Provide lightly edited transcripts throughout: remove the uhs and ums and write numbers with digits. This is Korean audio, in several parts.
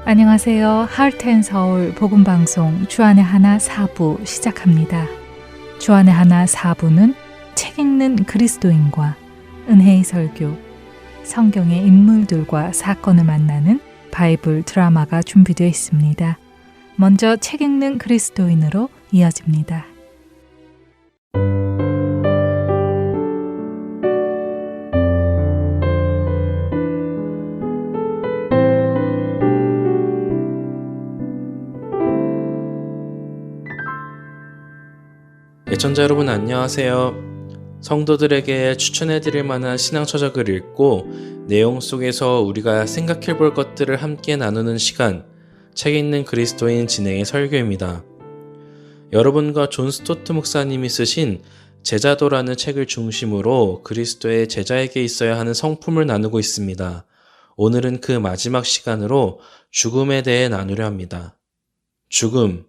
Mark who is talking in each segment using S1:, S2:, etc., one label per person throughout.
S1: 안녕하세요. 하트앤서울 복음방송 주안의 하나 4부 시작합니다. 주안의 하나 4부는 책 읽는 그리스도인과 은혜의 설교, 성경의 인물들과 사건을 만나는 바이블 드라마가 준비되어 있습니다. 먼저 책 읽는 그리스도인으로 이어집니다.
S2: 애청자 여러분 안녕하세요. 성도들에게 추천해드릴 만한 신앙서적을 읽고 내용 속에서 우리가 생각해 볼 것들을 함께 나누는 시간, 책 읽는 그리스도인 진행의 설교입니다. 여러분과 존 스토트 목사님이 쓰신 제자도라는 책을 중심으로 그리스도의 제자에게 있어야 하는 성품을 나누고 있습니다. 오늘은 그 마지막 시간으로 죽음에 대해 나누려 합니다. 죽음.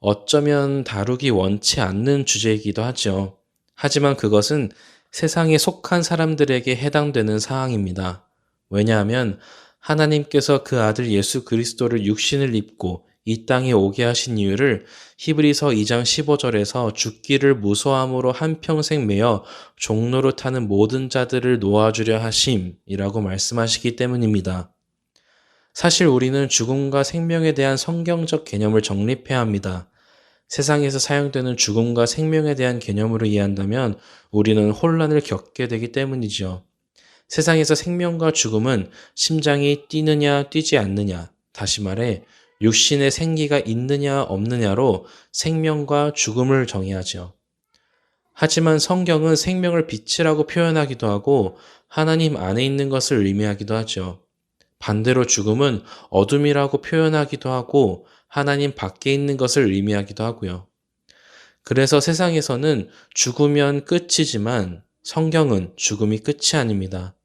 S2: 어쩌면 다루기 원치 않는 주제이기도 하죠. 하지만 그것은 세상에 속한 사람들에게 해당되는 사항입니다. 왜냐하면 하나님께서 그 아들 예수 그리스도를 육신을 입고 이 땅에 오게 하신 이유를 히브리서 2장 15절에서 죽기를 무서함으로 한평생 매여 종로로 타는 모든 자들을 놓아주려 하심이라고 말씀하시기 때문입니다. 사실 우리는 죽음과 생명에 대한 성경적 개념을 정립해야 합니다. 세상에서 사용되는 죽음과 생명에 대한 개념으로 이해한다면 우리는 혼란을 겪게 되기 때문이죠. 세상에서 생명과 죽음은 심장이 뛰느냐 뛰지 않느냐, 다시 말해 육신의 생기가 있느냐 없느냐로 생명과 죽음을 정의하죠. 하지만 성경은 생명을 빛이라고 표현하기도 하고 하나님 안에 있는 것을 의미하기도 하죠. 반대로 죽음은 어둠이라고 표현하기도 하고 하나님 밖에 있는 것을 의미하기도 하고요. 그래서 세상에서는 죽으면 끝이지만 성경은 죽음이 끝이 아닙니다.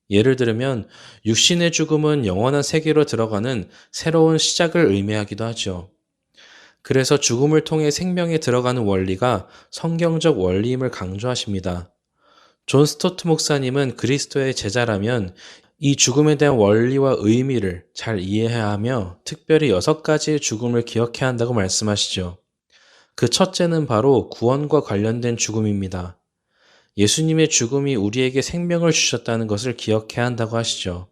S2: 예를 들면 육신의 죽음은 영원한 세계로 들어가는 새로운 시작을 의미하기도 하죠. 그래서 죽음을 통해 생명에 들어가는 원리가 성경적 원리임을 강조하십니다. 존 스토트 목사님은 그리스도의 제자라면 이 죽음에 대한 원리와 의미를 잘 이해해야 하며 특별히 6가지의 죽음을 기억해야 한다고 말씀하시죠. 그 첫째는 바로 구원과 관련된 죽음입니다. 예수님의 죽음이 우리에게 생명을 주셨다는 것을 기억해야 한다고 하시죠.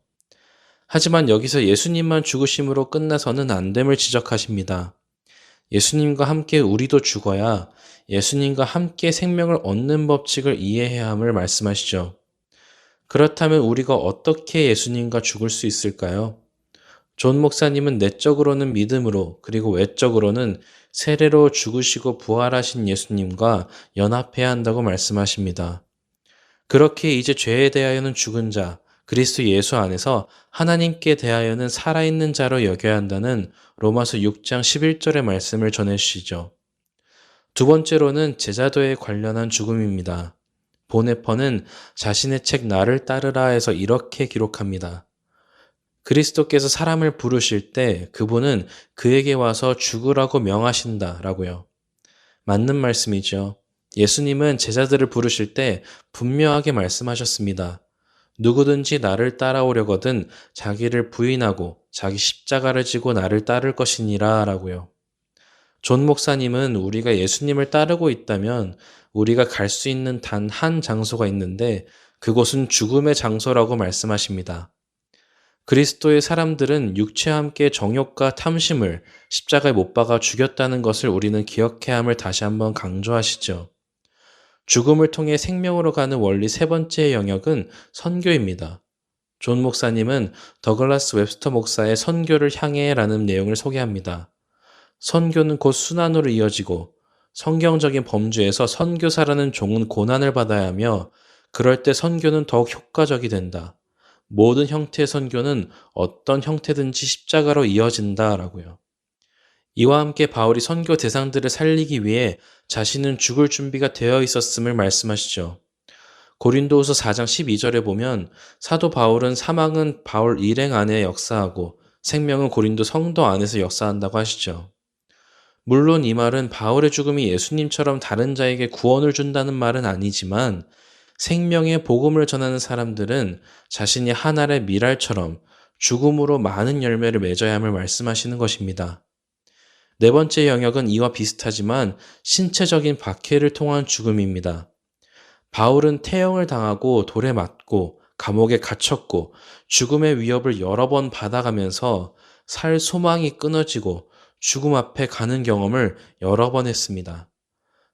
S2: 하지만 여기서 예수님만 죽으심으로 끝나서는 안 됨을 지적하십니다. 예수님과 함께 우리도 죽어야 예수님과 함께 생명을 얻는 법칙을 이해해야 함을 말씀하시죠. 그렇다면 우리가 어떻게 예수님과 죽을 수 있을까요? 존 목사님은 내적으로는 믿음으로 그리고 외적으로는 세례로 죽으시고 부활하신 예수님과 연합해야 한다고 말씀하십니다. 그렇게 이제 죄에 대하여는 죽은 자, 그리스도 예수 안에서 하나님께 대하여는 살아있는 자로 여겨야 한다는 로마서 6장 11절의 말씀을 전해주시죠. 두 번째로는 제자도에 관련한 죽음입니다. 보네퍼는 자신의 책 나를 따르라에서 이렇게 기록합니다. 그리스도께서 사람을 부르실 때 그분은 그에게 와서 죽으라고 명하신다 라고요. 맞는 말씀이죠. 예수님은 제자들을 부르실 때 분명하게 말씀하셨습니다. 누구든지 나를 따라오려거든 자기를 부인하고 자기 십자가를 지고 나를 따를 것이니라 라고요. 존 목사님은 우리가 예수님을 따르고 있다면 우리가 갈 수 있는 단 한 장소가 있는데 그곳은 죽음의 장소라고 말씀하십니다. 그리스도의 사람들은 육체와 함께 정욕과 탐심을 십자가에 못 박아 죽였다는 것을 우리는 기억해야 함을 다시 한번 강조하시죠. 죽음을 통해 생명으로 가는 원리 세 번째 영역은 선교입니다. 존 목사님은 더글라스 웹스터 목사의 선교를 향해라는 내용을 소개합니다. 선교는 곧 순환으로 이어지고 성경적인 범주에서 선교사라는 종은 고난을 받아야 하며 그럴 때 선교는 더욱 효과적이 된다. 모든 형태의 선교는 어떤 형태든지 십자가로 이어진다라고요. 이와 함께 바울이 선교 대상들을 살리기 위해 자신은 죽을 준비가 되어 있었음을 말씀하시죠. 고린도후서 4장 12절에 보면 사도 바울은 사망은 바울 일행 안에 역사하고 생명은 고린도 성도 안에서 역사한다고 하시죠. 물론 이 말은 바울의 죽음이 예수님처럼 다른 자에게 구원을 준다는 말은 아니지만 생명의 복음을 전하는 사람들은 자신이 한 알의 밀알처럼 죽음으로 많은 열매를 맺어야 함을 말씀하시는 것입니다. 네 번째 영역은 이와 비슷하지만 신체적인 박해를 통한 죽음입니다. 바울은 태형을 당하고 돌에 맞고 감옥에 갇혔고 죽음의 위협을 여러 번 받아가면서 살 소망이 끊어지고 죽음 앞에 가는 경험을 여러 번 했습니다.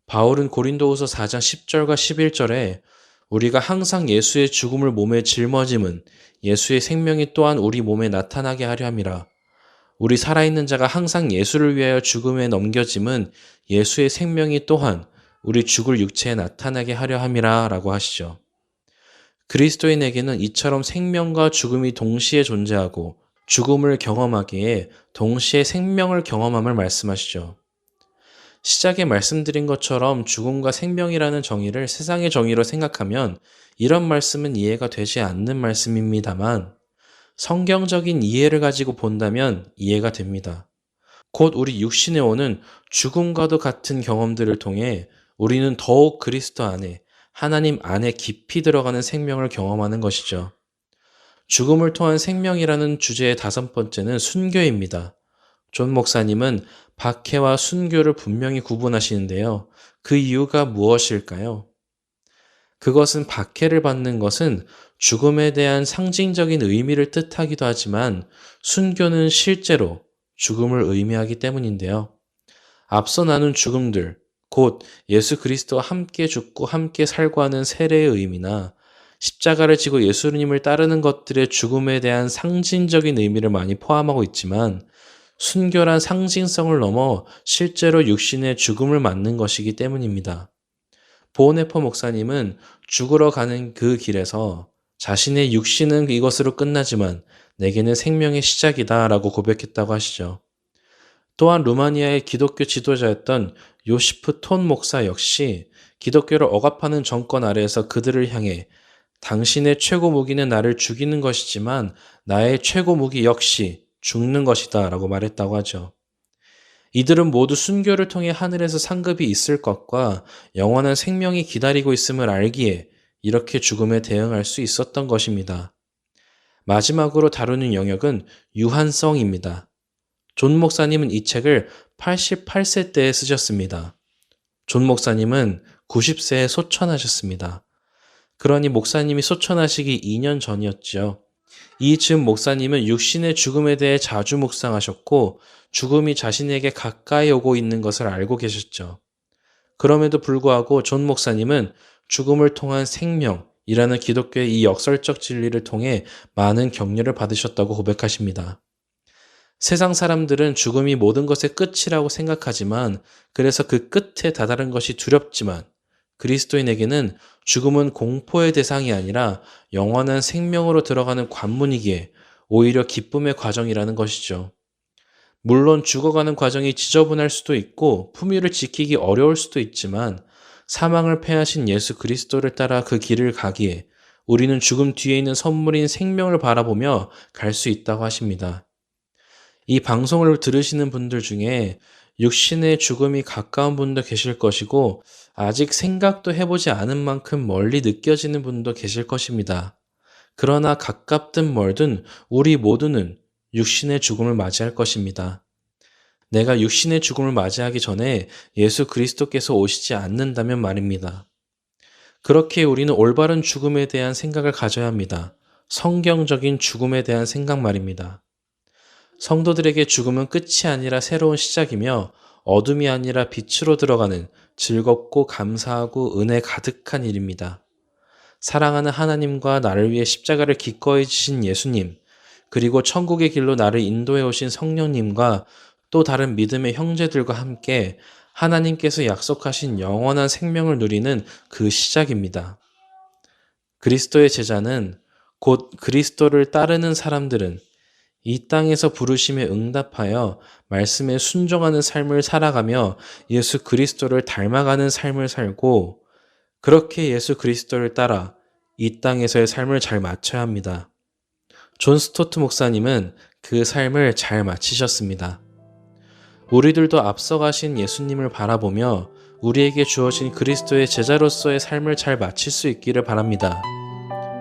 S2: 바울은 고린도후서 4장 10절과 11절에 우리가 항상 예수의 죽음을 몸에 짊어짐은 예수의 생명이 또한 우리 몸에 나타나게 하려 함이라. 우리 살아있는 자가 항상 예수를 위하여 죽음에 넘겨짐은 예수의 생명이 또한 우리 죽을 육체에 나타나게 하려 함이라 라고 하시죠. 그리스도인에게는 이처럼 생명과 죽음이 동시에 존재하고 죽음을 경험하기에 동시에 생명을 경험함을 말씀하시죠. 시작에 말씀드린 것처럼 죽음과 생명이라는 정의를 세상의 정의로 생각하면 이런 말씀은 이해가 되지 않는 말씀입니다만 성경적인 이해를 가지고 본다면 이해가 됩니다. 곧 우리 육신에 오는 죽음과도 같은 경험들을 통해 우리는 더욱 그리스도 안에 하나님 안에 깊이 들어가는 생명을 경험하는 것이죠. 죽음을 통한 생명이라는 주제의 다섯 번째는 순교입니다. 존 목사님은 박해와 순교를 분명히 구분하시는데요. 그 이유가 무엇일까요? 그것은 박해를 받는 것은 죽음에 대한 상징적인 의미를 뜻하기도 하지만 순교는 실제로 죽음을 의미하기 때문인데요. 앞서 나눈 죽음들, 곧 예수 그리스도와 함께 죽고 함께 살고 하는 세례의 의미나 십자가를 지고 예수님을 따르는 것들의 죽음에 대한 상징적인 의미를 많이 포함하고 있지만 순교란 상징성을 넘어 실제로 육신의 죽음을 맞는 것이기 때문입니다. 보네퍼 목사님은 죽으러 가는 그 길에서 자신의 육신은 이것으로 끝나지만 내게는 생명의 시작이다 라고 고백했다고 하시죠. 또한 루마니아의 기독교 지도자였던 요시프 톤 목사 역시 기독교를 억압하는 정권 아래에서 그들을 향해 당신의 최고 무기는 나를 죽이는 것이지만 나의 최고 무기 역시 죽는 것이다 라고 말했다고 하죠. 이들은 모두 순교를 통해 하늘에서 상급이 있을 것과 영원한 생명이 기다리고 있음을 알기에 이렇게 죽음에 대응할 수 있었던 것입니다. 마지막으로 다루는 영역은 유한성입니다. 존 목사님은 이 책을 88세 때에 쓰셨습니다. 존 목사님은 90세에 소천하셨습니다. 그러니 목사님이 소천하시기 2년 전이었죠. 이즈음 목사님은 육신의 죽음에 대해 자주 묵상하셨고 죽음이 자신에게 가까이 오고 있는 것을 알고 계셨죠. 그럼에도 불구하고 존 목사님은 죽음을 통한 생명이라는 기독교의 이 역설적 진리를 통해 많은 격려를 받으셨다고 고백하십니다. 세상 사람들은 죽음이 모든 것의 끝이라고 생각하지만 그래서 그 끝에 다다른 것이 두렵지만 그리스도인에게는 죽음은 공포의 대상이 아니라 영원한 생명으로 들어가는 관문이기에 오히려 기쁨의 과정이라는 것이죠. 물론 죽어가는 과정이 지저분할 수도 있고 품위를 지키기 어려울 수도 있지만 사망을 패하신 예수 그리스도를 따라 그 길을 가기에 우리는 죽음 뒤에 있는 선물인 생명을 바라보며 갈 수 있다고 하십니다. 이 방송을 들으시는 분들 중에 육신의 죽음이 가까운 분도 계실 것이고 아직 생각도 해보지 않은 만큼 멀리 느껴지는 분도 계실 것입니다. 그러나 가깝든 멀든 우리 모두는 육신의 죽음을 맞이할 것입니다. 내가 육신의 죽음을 맞이하기 전에 예수 그리스도께서 오시지 않는다면 말입니다. 그렇게 우리는 올바른 죽음에 대한 생각을 가져야 합니다. 성경적인 죽음에 대한 생각 말입니다. 성도들에게 죽음은 끝이 아니라 새로운 시작이며 어둠이 아니라 빛으로 들어가는 즐겁고 감사하고 은혜 가득한 일입니다. 사랑하는 하나님과 나를 위해 십자가를 기꺼이 지신 예수님, 그리고 천국의 길로 나를 인도해 오신 성령님과 또 다른 믿음의 형제들과 함께 하나님께서 약속하신 영원한 생명을 누리는 그 시작입니다. 그리스도의 제자는 곧 그리스도를 따르는 사람들은 이 땅에서 부르심에 응답하여 말씀에 순종하는 삶을 살아가며 예수 그리스도를 닮아가는 삶을 살고 그렇게 예수 그리스도를 따라 이 땅에서의 삶을 잘 마쳐야 합니다. 존 스토트 목사님은 그 삶을 잘 마치셨습니다. 우리들도 앞서가신 예수님을 바라보며 우리에게 주어진 그리스도의 제자로서의 삶을 잘 마칠 수 있기를 바랍니다.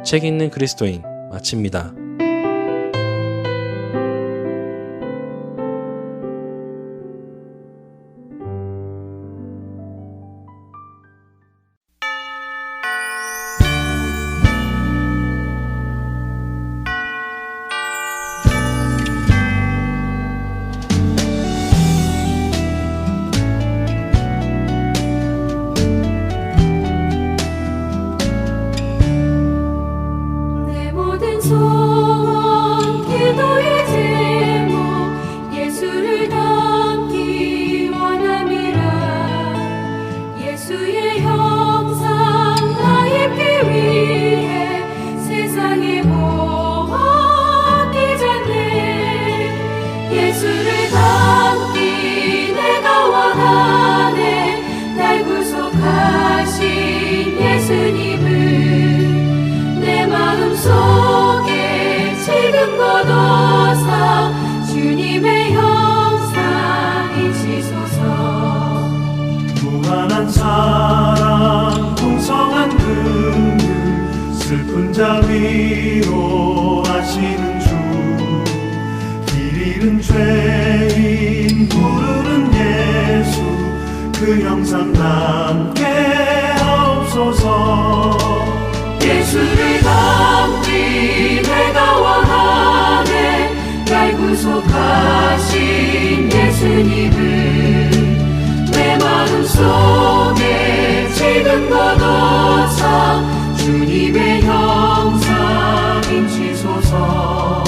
S2: 책 읽는 그리스도인 마칩니다.
S3: 지금 거둬서 주님의 형상 인치소서.
S4: 무한한 사랑 풍성한 긍휼 슬픈 자 위로하시는 주 길 잃은 죄인 부르는 예수 그 형상 남게 하옵소서.
S3: 예수를 닮기 내가 원하네. 날 구속하신 예수님을 내 마음속에 지금 거둬서 주님의 형상 인치소서.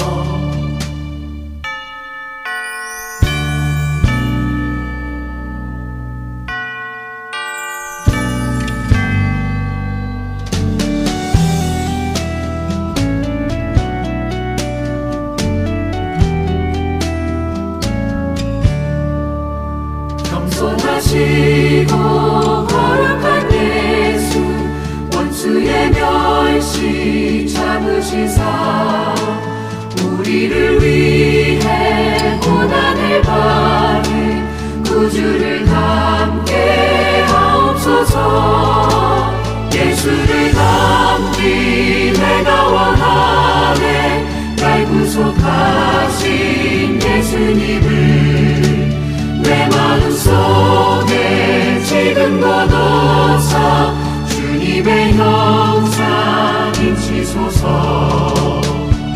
S3: 겸손하시고 거룩한 예수 원수의 멸시 참으시사 우리를 위해 고난을 받은 구주를 닮게 하옵소서. 예수를 닮기 내가 원하네. 날 구속하신 예수님을 내 마음속에 지금 거둬서 주님의 형상 인치소서.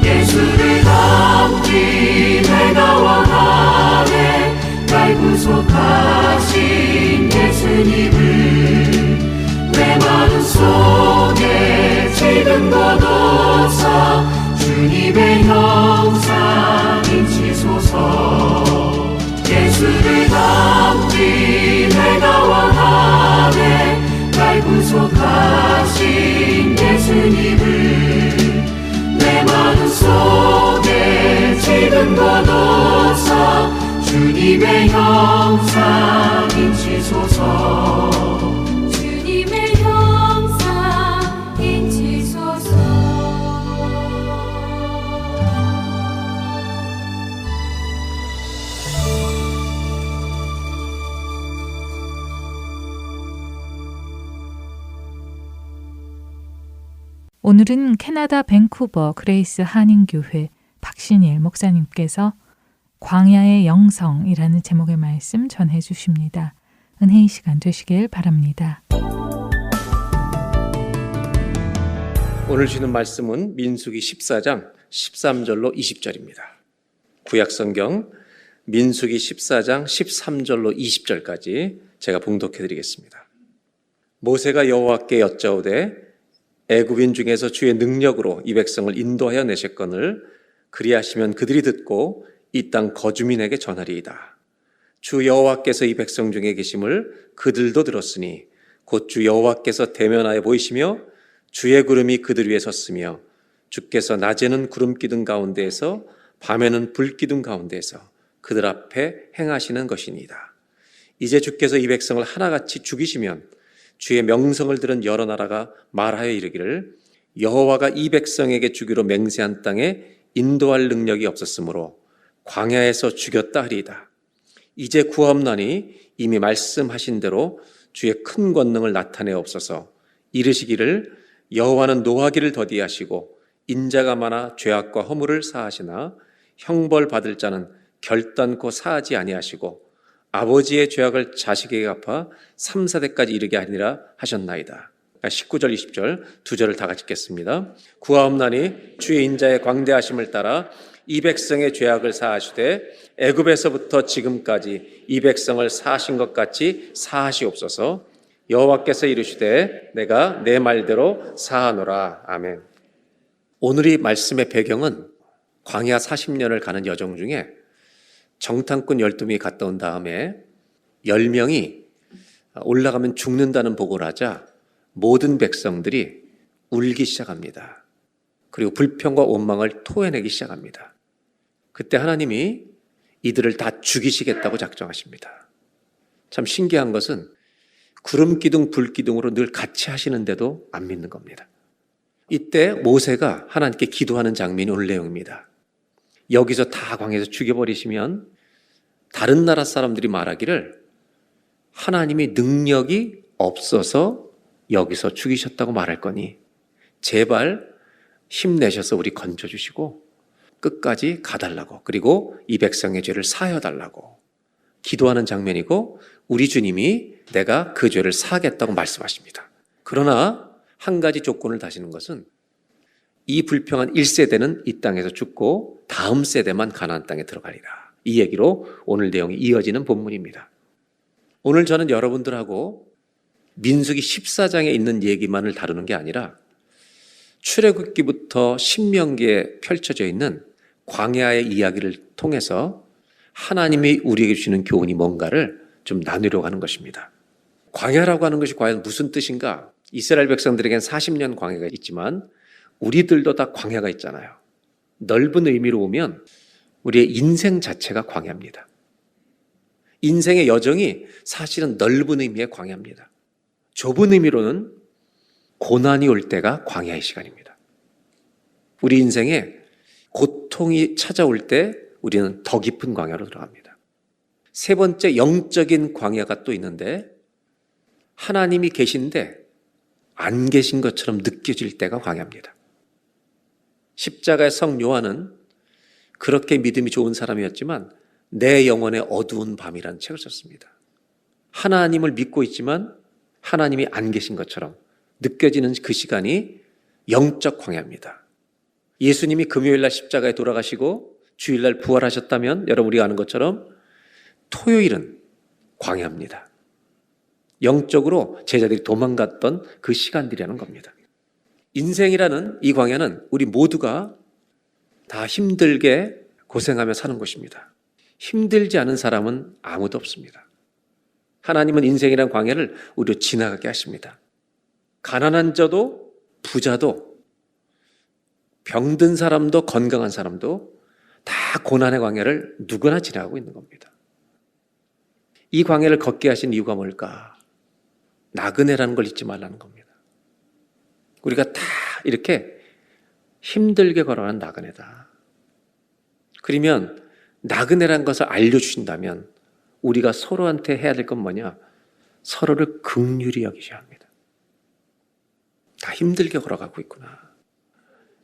S3: 예수를 닮기 내가 원하네. 날 구속하신 예수님을 내 마음속에 지금 거둬서 주님의 형상 인치소서. 예수를 닮기 내가 원하네. 날 구속하신 예수님을 내 마음속에 지금 거둬서 주님의 형상 인치소서. 주님의 형상 인치소서.
S1: 오늘은 캐나다 밴쿠버 그레이스 한인교회 박신일 목사님께서 광야의 영성이라는 제목의 말씀 전해 주십니다. 은혜의 시간 되시길 바랍니다.
S5: 오늘 주는 말씀은 민수기 14장 13절로 20절입니다. 구약성경 민수기 14장 13절로 20절까지 제가 봉독해 드리겠습니다. 모세가 여호와께 여짜오되 애굽인 중에서 주의 능력으로 이 백성을 인도하여 내셨거늘 그리하시면 그들이 듣고 이 땅 거주민에게 전하리이다. 주 여호와께서 이 백성 중에 계심을 그들도 들었으니 곧 주 여호와께서 대면하여 보이시며 주의 구름이 그들 위에 섰으며 주께서 낮에는 구름 기둥 가운데에서 밤에는 불 기둥 가운데에서 그들 앞에 행하시는 것이니이다. 이제 주께서 이 백성을 하나같이 죽이시면 주의 명성을 들은 여러 나라가 말하여 이르기를 여호와가 이 백성에게 주기로 맹세한 땅에 인도할 능력이 없었으므로 광야에서 죽였다 하리이다. 이제 구하옵나니 이미 말씀하신 대로 주의 큰 권능을 나타내옵소서. 이르시기를 여호와는 노하기를 더디하시고 인자가 많아 죄악과 허물을 사하시나 형벌 받을 자는 결단코 사하지 아니하시고 아버지의 죄악을 자식에게 갚아 3, 4대까지 이르게 하니라 하셨나이다. 19절 20절 두 절을 다 같이 읽겠습니다. 구하옵나니 주의 인자의 광대하심을 따라 이 백성의 죄악을 사하시되 애굽에서부터 지금까지 이 백성을 사하신 것 같이 사하시옵소서. 여호와께서 이르시되 내가 내 말대로 사하노라. 아멘. 오늘의 말씀의 배경은 광야 40년을 가는 여정 중에 정탐꾼 12명이 갔다 온 다음에 10명이 올라가면 죽는다는 보고를 하자 모든 백성들이 울기 시작합니다. 그리고 불평과 원망을 토해내기 시작합니다. 그때 하나님이 이들을 다 죽이시겠다고 작정하십니다. 참 신기한 것은 구름 기둥, 불 기둥으로 늘 같이 하시는데도 안 믿는 겁니다. 이때 모세가 하나님께 기도하는 장면이 오늘 내용입니다. 여기서 다 광야에서 죽여버리시면 다른 나라 사람들이 말하기를 하나님이 능력이 없어서 여기서 죽이셨다고 말할 거니 제발 힘내셔서 우리 건져주시고 끝까지 가달라고, 그리고 이 백성의 죄를 사여달라고 기도하는 장면이고, 우리 주님이 내가 그 죄를 사하겠다고 말씀하십니다. 그러나 한 가지 조건을 다시는 것은 이 불평한 1세대는 이 땅에서 죽고 다음 세대만 가나안 땅에 들어가리라. 이 얘기로 오늘 내용이 이어지는 본문입니다. 오늘 저는 여러분들하고 민수기 14장에 있는 얘기만을 다루는 게 아니라 출애굽기부터 신명기에 펼쳐져 있는 광야의 이야기를 통해서 하나님이 우리에게 주시는 교훈이 뭔가를 좀 나누려고 하는 것입니다. 광야라고 하는 것이 과연 무슨 뜻인가? 이스라엘 백성들에겐 40년 광야가 있지만 우리들도 다 광야가 있잖아요. 넓은 의미로 보면 우리의 인생 자체가 광야입니다. 인생의 여정이 사실은 넓은 의미의 광야입니다. 좁은 의미로는 고난이 올 때가 광야의 시간입니다. 우리 인생에 고통이 찾아올 때 우리는 더 깊은 광야로 들어갑니다. 세 번째 영적인 광야가 또 있는데, 하나님이 계신데 안 계신 것처럼 느껴질 때가 광야입니다. 십자가의 성 요한은 그렇게 믿음이 좋은 사람이었지만 내 영혼의 어두운 밤이라는 책을 썼습니다. 하나님을 믿고 있지만 하나님이 안 계신 것처럼 느껴지는 그 시간이 영적 광야입니다. 예수님이 금요일날 십자가에 돌아가시고 주일날 부활하셨다면 여러분 우리가 아는 것처럼 토요일은 광야입니다. 영적으로 제자들이 도망갔던 그 시간들이라는 겁니다. 인생이라는 이 광야는 우리 모두가 다 힘들게 고생하며 사는 것입니다. 힘들지 않은 사람은 아무도 없습니다. 하나님은 인생이라는 광야를 우리로 지나가게 하십니다. 가난한 자도 부자도 병든 사람도 건강한 사람도 다 고난의 광야를 누구나 지나가고 있는 겁니다. 이 광야를 걷게 하신 이유가 뭘까? 나그네라는 걸 잊지 말라는 겁니다. 우리가 다 이렇게 힘들게 걸어가는 나그네다. 그러면 나그네라는 것을 알려주신다면 우리가 서로한테 해야 될 건 뭐냐? 서로를 긍휼히 여기셔야 합니다. 다 힘들게 걸어가고 있구나.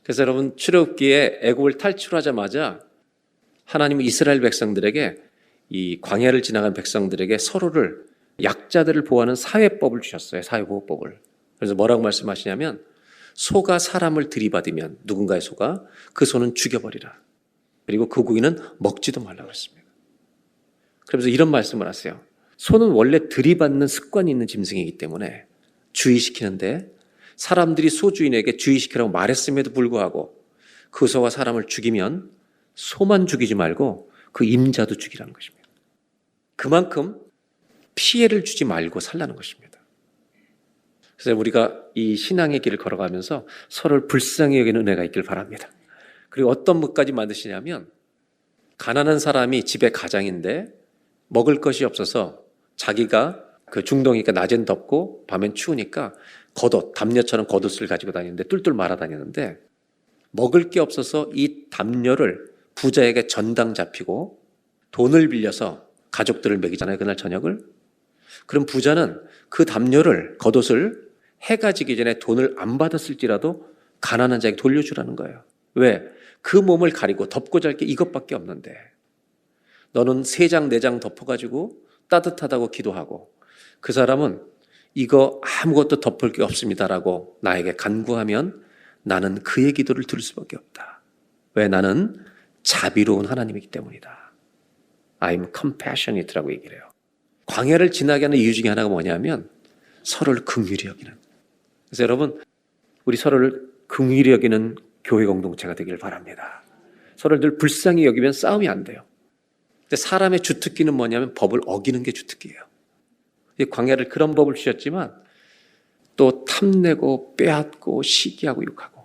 S5: 그래서 여러분 출애굽기에 애굽을 탈출하자마자 하나님은 이스라엘 백성들에게, 이 광야를 지나간 백성들에게 서로를, 약자들을 보호하는 사회법을 주셨어요. 사회보호법을. 그래서 뭐라고 말씀하시냐면 소가 사람을 들이받으면, 누군가의 소가, 그 소는 죽여버리라. 그리고 그 고기는 먹지도 말라고 했습니다. 그러면서 이런 말씀을 하세요. 소는 원래 들이받는 습관이 있는 짐승이기 때문에 주의시키는데, 사람들이 소주인에게 주의시키라고 말했음에도 불구하고 그 소가 사람을 죽이면 소만 죽이지 말고 그 임자도 죽이라는 것입니다. 그만큼 피해를 주지 말고 살라는 것입니다. 그래서 우리가 이 신앙의 길을 걸어가면서 서로를 불쌍히 여기는 은혜가 있길 바랍니다. 그리고 어떤 것까지 만드시냐면, 가난한 사람이 집에 가장인데 먹을 것이 없어서 자기가 그 중동이니까 낮엔 덥고 밤엔 추우니까 겉옷, 담요처럼 겉옷을 가지고 다니는데 뚫뚫 말아 다니는데, 먹을 게 없어서 이 담요를 부자에게 전당 잡히고 돈을 빌려서 가족들을 먹이잖아요, 그날 저녁을. 그럼 부자는 그 담요를, 겉옷을 해가 지기 전에 돈을 안 받았을지라도 가난한 자에게 돌려주라는 거예요. 왜? 그 몸을 가리고 덮고 잘 게 이것밖에 없는데 너는 3장 4장 덮어가지고 따뜻하다고 기도하고, 그 사람은 이거 아무것도 덮을 게 없습니다라고 나에게 간구하면 나는 그의 기도를 들을 수밖에 없다. 왜? 나는 자비로운 하나님이기 때문이다. I'm compassionate라고 얘기를 해요. 광야를 지나게 하는 이유 중에 하나가 뭐냐면 서로를 긍휼히 여기는. 그래서 여러분, 우리 서로를 긍휼히 여기는 교회 공동체가 되길 바랍니다. 서로를 늘 불쌍히 여기면 싸움이 안 돼요. 근데 사람의 주특기는 뭐냐면 법을 어기는 게 주특기예요. 광야를 그런 법을 주셨지만 또 탐내고 빼앗고 시기하고 욕하고,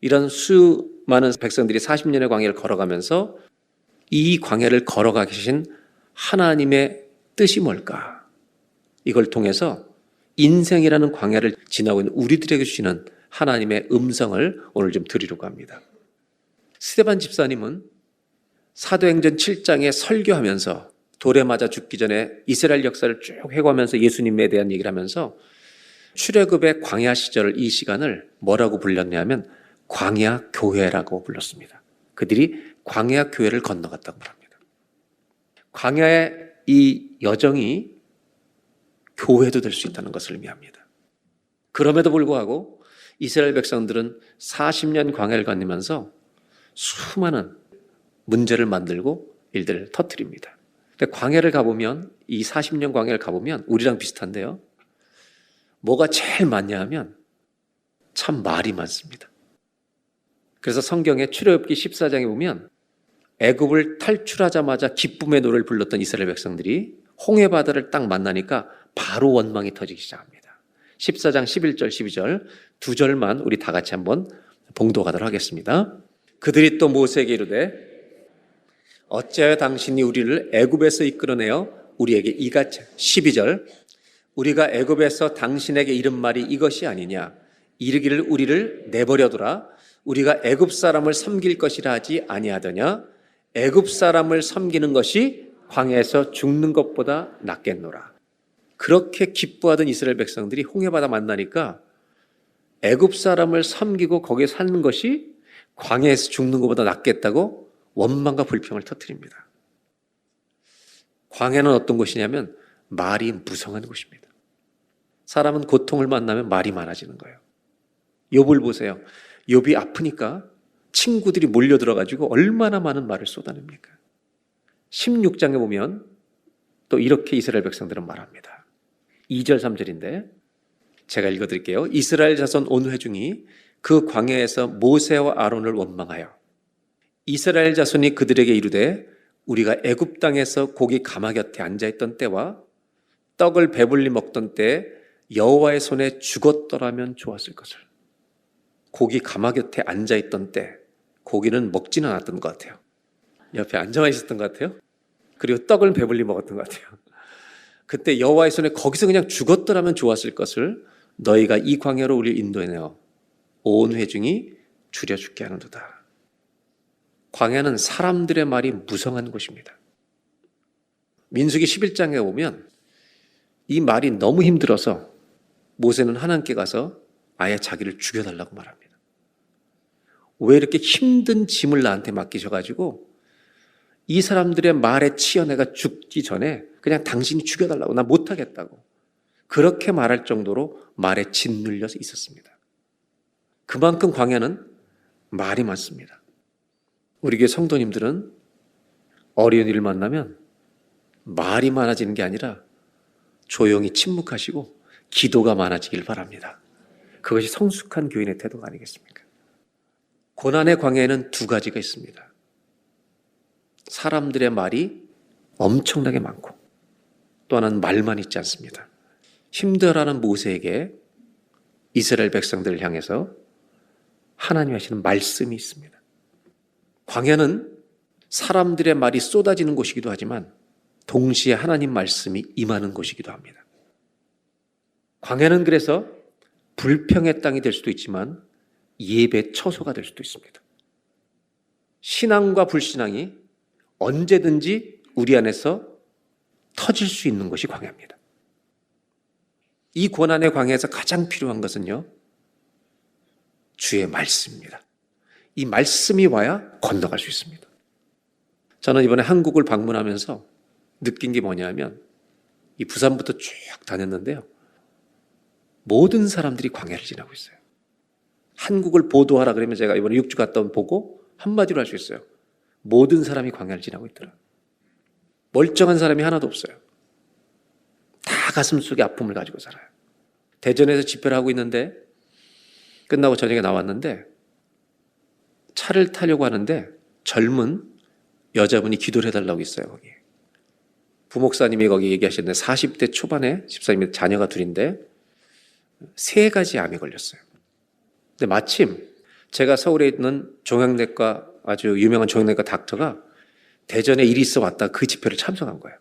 S5: 이런 수많은 백성들이 40년의 광야를 걸어가면서 이 광야를 걸어가 계신 하나님의 뜻이 뭘까? 이걸 통해서 인생이라는 광야를 지나고 있는 우리들에게 주시는 하나님의 음성을 오늘 좀 드리려고 합니다. 스데반 집사님은 사도행전 7장에 설교하면서 돌에 맞아 죽기 전에 이스라엘 역사를 쭉 회고하면서 예수님에 대한 얘기를 하면서 출애굽의 광야 시절 이 시간을 뭐라고 불렀냐면 광야 교회라고 불렀습니다. 그들이 광야 교회를 건너갔다고 말합니다. 광야의 이 여정이 교회도 될 수 있다는 것을 의미합니다. 그럼에도 불구하고 이스라엘 백성들은 40년 광야를 거니면서 수많은 문제를 만들고 일들을 터뜨립니다. 근데 광야를 가보면, 이 40년 광야를 가보면 우리랑 비슷한데요. 뭐가 제일 많냐 하면 참 말이 많습니다. 그래서 성경의 출애굽기 14장에 보면 애굽을 탈출하자마자 기쁨의 노래를 불렀던 이스라엘 백성들이 홍해 바다를 딱 만나니까 바로 원망이 터지기 시작합니다. 14장 11절 12절 두 절만 우리 다 같이 한번 봉독하도록 하겠습니다. 그들이 또 모세에게 이르되 어찌하여 당신이 우리를 애굽에서 이끌어내어 우리에게 이같이 12절 우리가 애굽에서 당신에게 이른 말이 이것이 아니냐 이르기를 우리를 내버려두라 우리가 애굽 사람을 섬길 것이라 하지 아니하더냐 애굽 사람을 섬기는 것이 광야에서 죽는 것보다 낫겠노라. 그렇게 기뻐하던 이스라엘 백성들이 홍해바다 만나니까 애굽 사람을 섬기고 거기에 사는 것이 광야에서 죽는 것보다 낫겠다고 원망과 불평을 터뜨립니다. 광야는 어떤 곳이냐면 말이 무성한 곳입니다. 사람은 고통을 만나면 말이 많아지는 거예요. 욥을 보세요. 욥이 아프니까 친구들이 몰려들어가지고 얼마나 많은 말을 쏟아냅니까? 16장에 보면 또 이렇게 이스라엘 백성들은 말합니다. 2절 3절인데 제가 읽어드릴게요. 이스라엘 자손 온 회중이 그 광야에서 모세와 아론을 원망하여 이스라엘 자손이 그들에게 이르되 우리가 애굽 땅에서 고기 가마 곁에 앉아있던 때와 떡을 배불리 먹던 때 여호와의 손에 죽었더라면 좋았을 것을. 고기 가마 곁에 앉아있던 때 고기는 먹지는 않았던 것 같아요. 옆에 앉아만 있었던 것 같아요. 그리고 떡을 배불리 먹었던 것 같아요. 그때 여호와의 손에 거기서 그냥 죽었더라면 좋았을 것을 너희가 이 광야로 우리를 인도해내어 온 회중이 줄여 죽게 하는도다. 광야는 사람들의 말이 무성한 곳입니다. 민수기 11장에 보면 이 말이 너무 힘들어서 모세는 하나님께 가서 아예 자기를 죽여달라고 말합니다. 왜 이렇게 힘든 짐을 나한테 맡기셔가지고 이 사람들의 말에 치여 내가 죽기 전에 그냥 당신이 죽여달라고, 나 못하겠다고 그렇게 말할 정도로 말에 짓눌려서 있었습니다. 그만큼 광야는 말이 많습니다. 우리 교회 성도님들은 어려운 일을 만나면 말이 많아지는 게 아니라 조용히 침묵하시고 기도가 많아지길 바랍니다. 그것이 성숙한 교인의 태도가 아니겠습니까? 고난의 광야에는 두 가지가 있습니다. 사람들의 말이 엄청나게 많고 또 하나는 말만 있지 않습니다. 힘들어하는 모세에게 이스라엘 백성들을 향해서 하나님이 하시는 말씀이 있습니다. 광야는 사람들의 말이 쏟아지는 곳이기도 하지만 동시에 하나님 말씀이 임하는 곳이기도 합니다. 광야는 그래서 불평의 땅이 될 수도 있지만 예배 처소가 될 수도 있습니다. 신앙과 불신앙이 언제든지 우리 안에서 터질 수 있는 것이 광야입니다. 이 고난의 광야에서 가장 필요한 것은요, 주의 말씀입니다. 이 말씀이 와야 건너갈 수 있습니다. 저는 이번에 한국을 방문하면서 느낀 게 뭐냐면 이 부산부터 쭉 다녔는데요. 모든 사람들이 광야를 지나고 있어요. 한국을 보도하라 그러면 제가 이번에 6주 갔다 온 보고 한마디로 할 수 있어요. 모든 사람이 광야를 지나고 있더라. 멀쩡한 사람이 하나도 없어요. 다 가슴속에 아픔을 가지고 살아요. 대전에서 집회를 하고 있는데 끝나고 저녁에 나왔는데 차를 타려고 하는데 젊은 여자분이 기도를 해달라고 있어요. 거기 부목사님이 거기 얘기하셨는데 40대 초반에 집사님이 자녀가 둘인데 3가지 암이 걸렸어요. 근데 마침 제가 서울에 있는 종양내과 아주 유명한 종양내과 닥터가 대전에 일이 있어 왔다 그 집회를 참석한 거예요.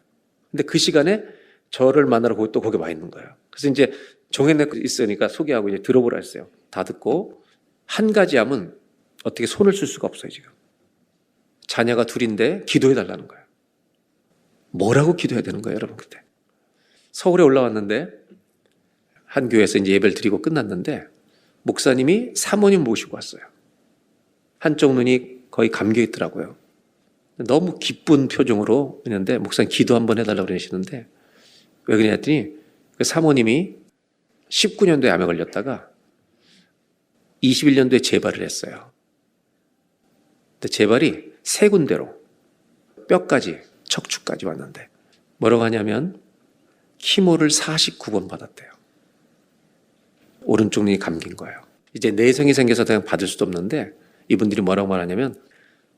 S5: 근데 그 시간에 저를 만나러 또 거기 와 있는 거예요. 그래서 이제 종양내과 있으니까 소개하고 이제 들어보라 했어요. 다 듣고 한 가지 암은 어떻게 손을 쓸 수가 없어요 지금. 자녀가 둘인데 기도해 달라는 거예요. 뭐라고 기도해야 되는 거예요, 여러분? 그때 서울에 올라왔는데 한 교회에서 이제 예배를 드리고 끝났는데 목사님이 사모님 모시고 왔어요. 한쪽 눈이 거의 감겨 있더라고요. 너무 기쁜 표정으로 있는데 목사님 기도 한번 해달라고 그러시는데 왜 그러냐 했더니 그 사모님이 19년도에 암에 걸렸다가 21년도에 재발을 했어요. 근데 재발이 3군데로 뼈까지 척추까지 왔는데 뭐라고 하냐면 키모를 49번 받았대요. 오른쪽 눈이 감긴 거예요. 이제 내성이 생겨서 그냥 받을 수도 없는데 이분들이 뭐라고 말하냐면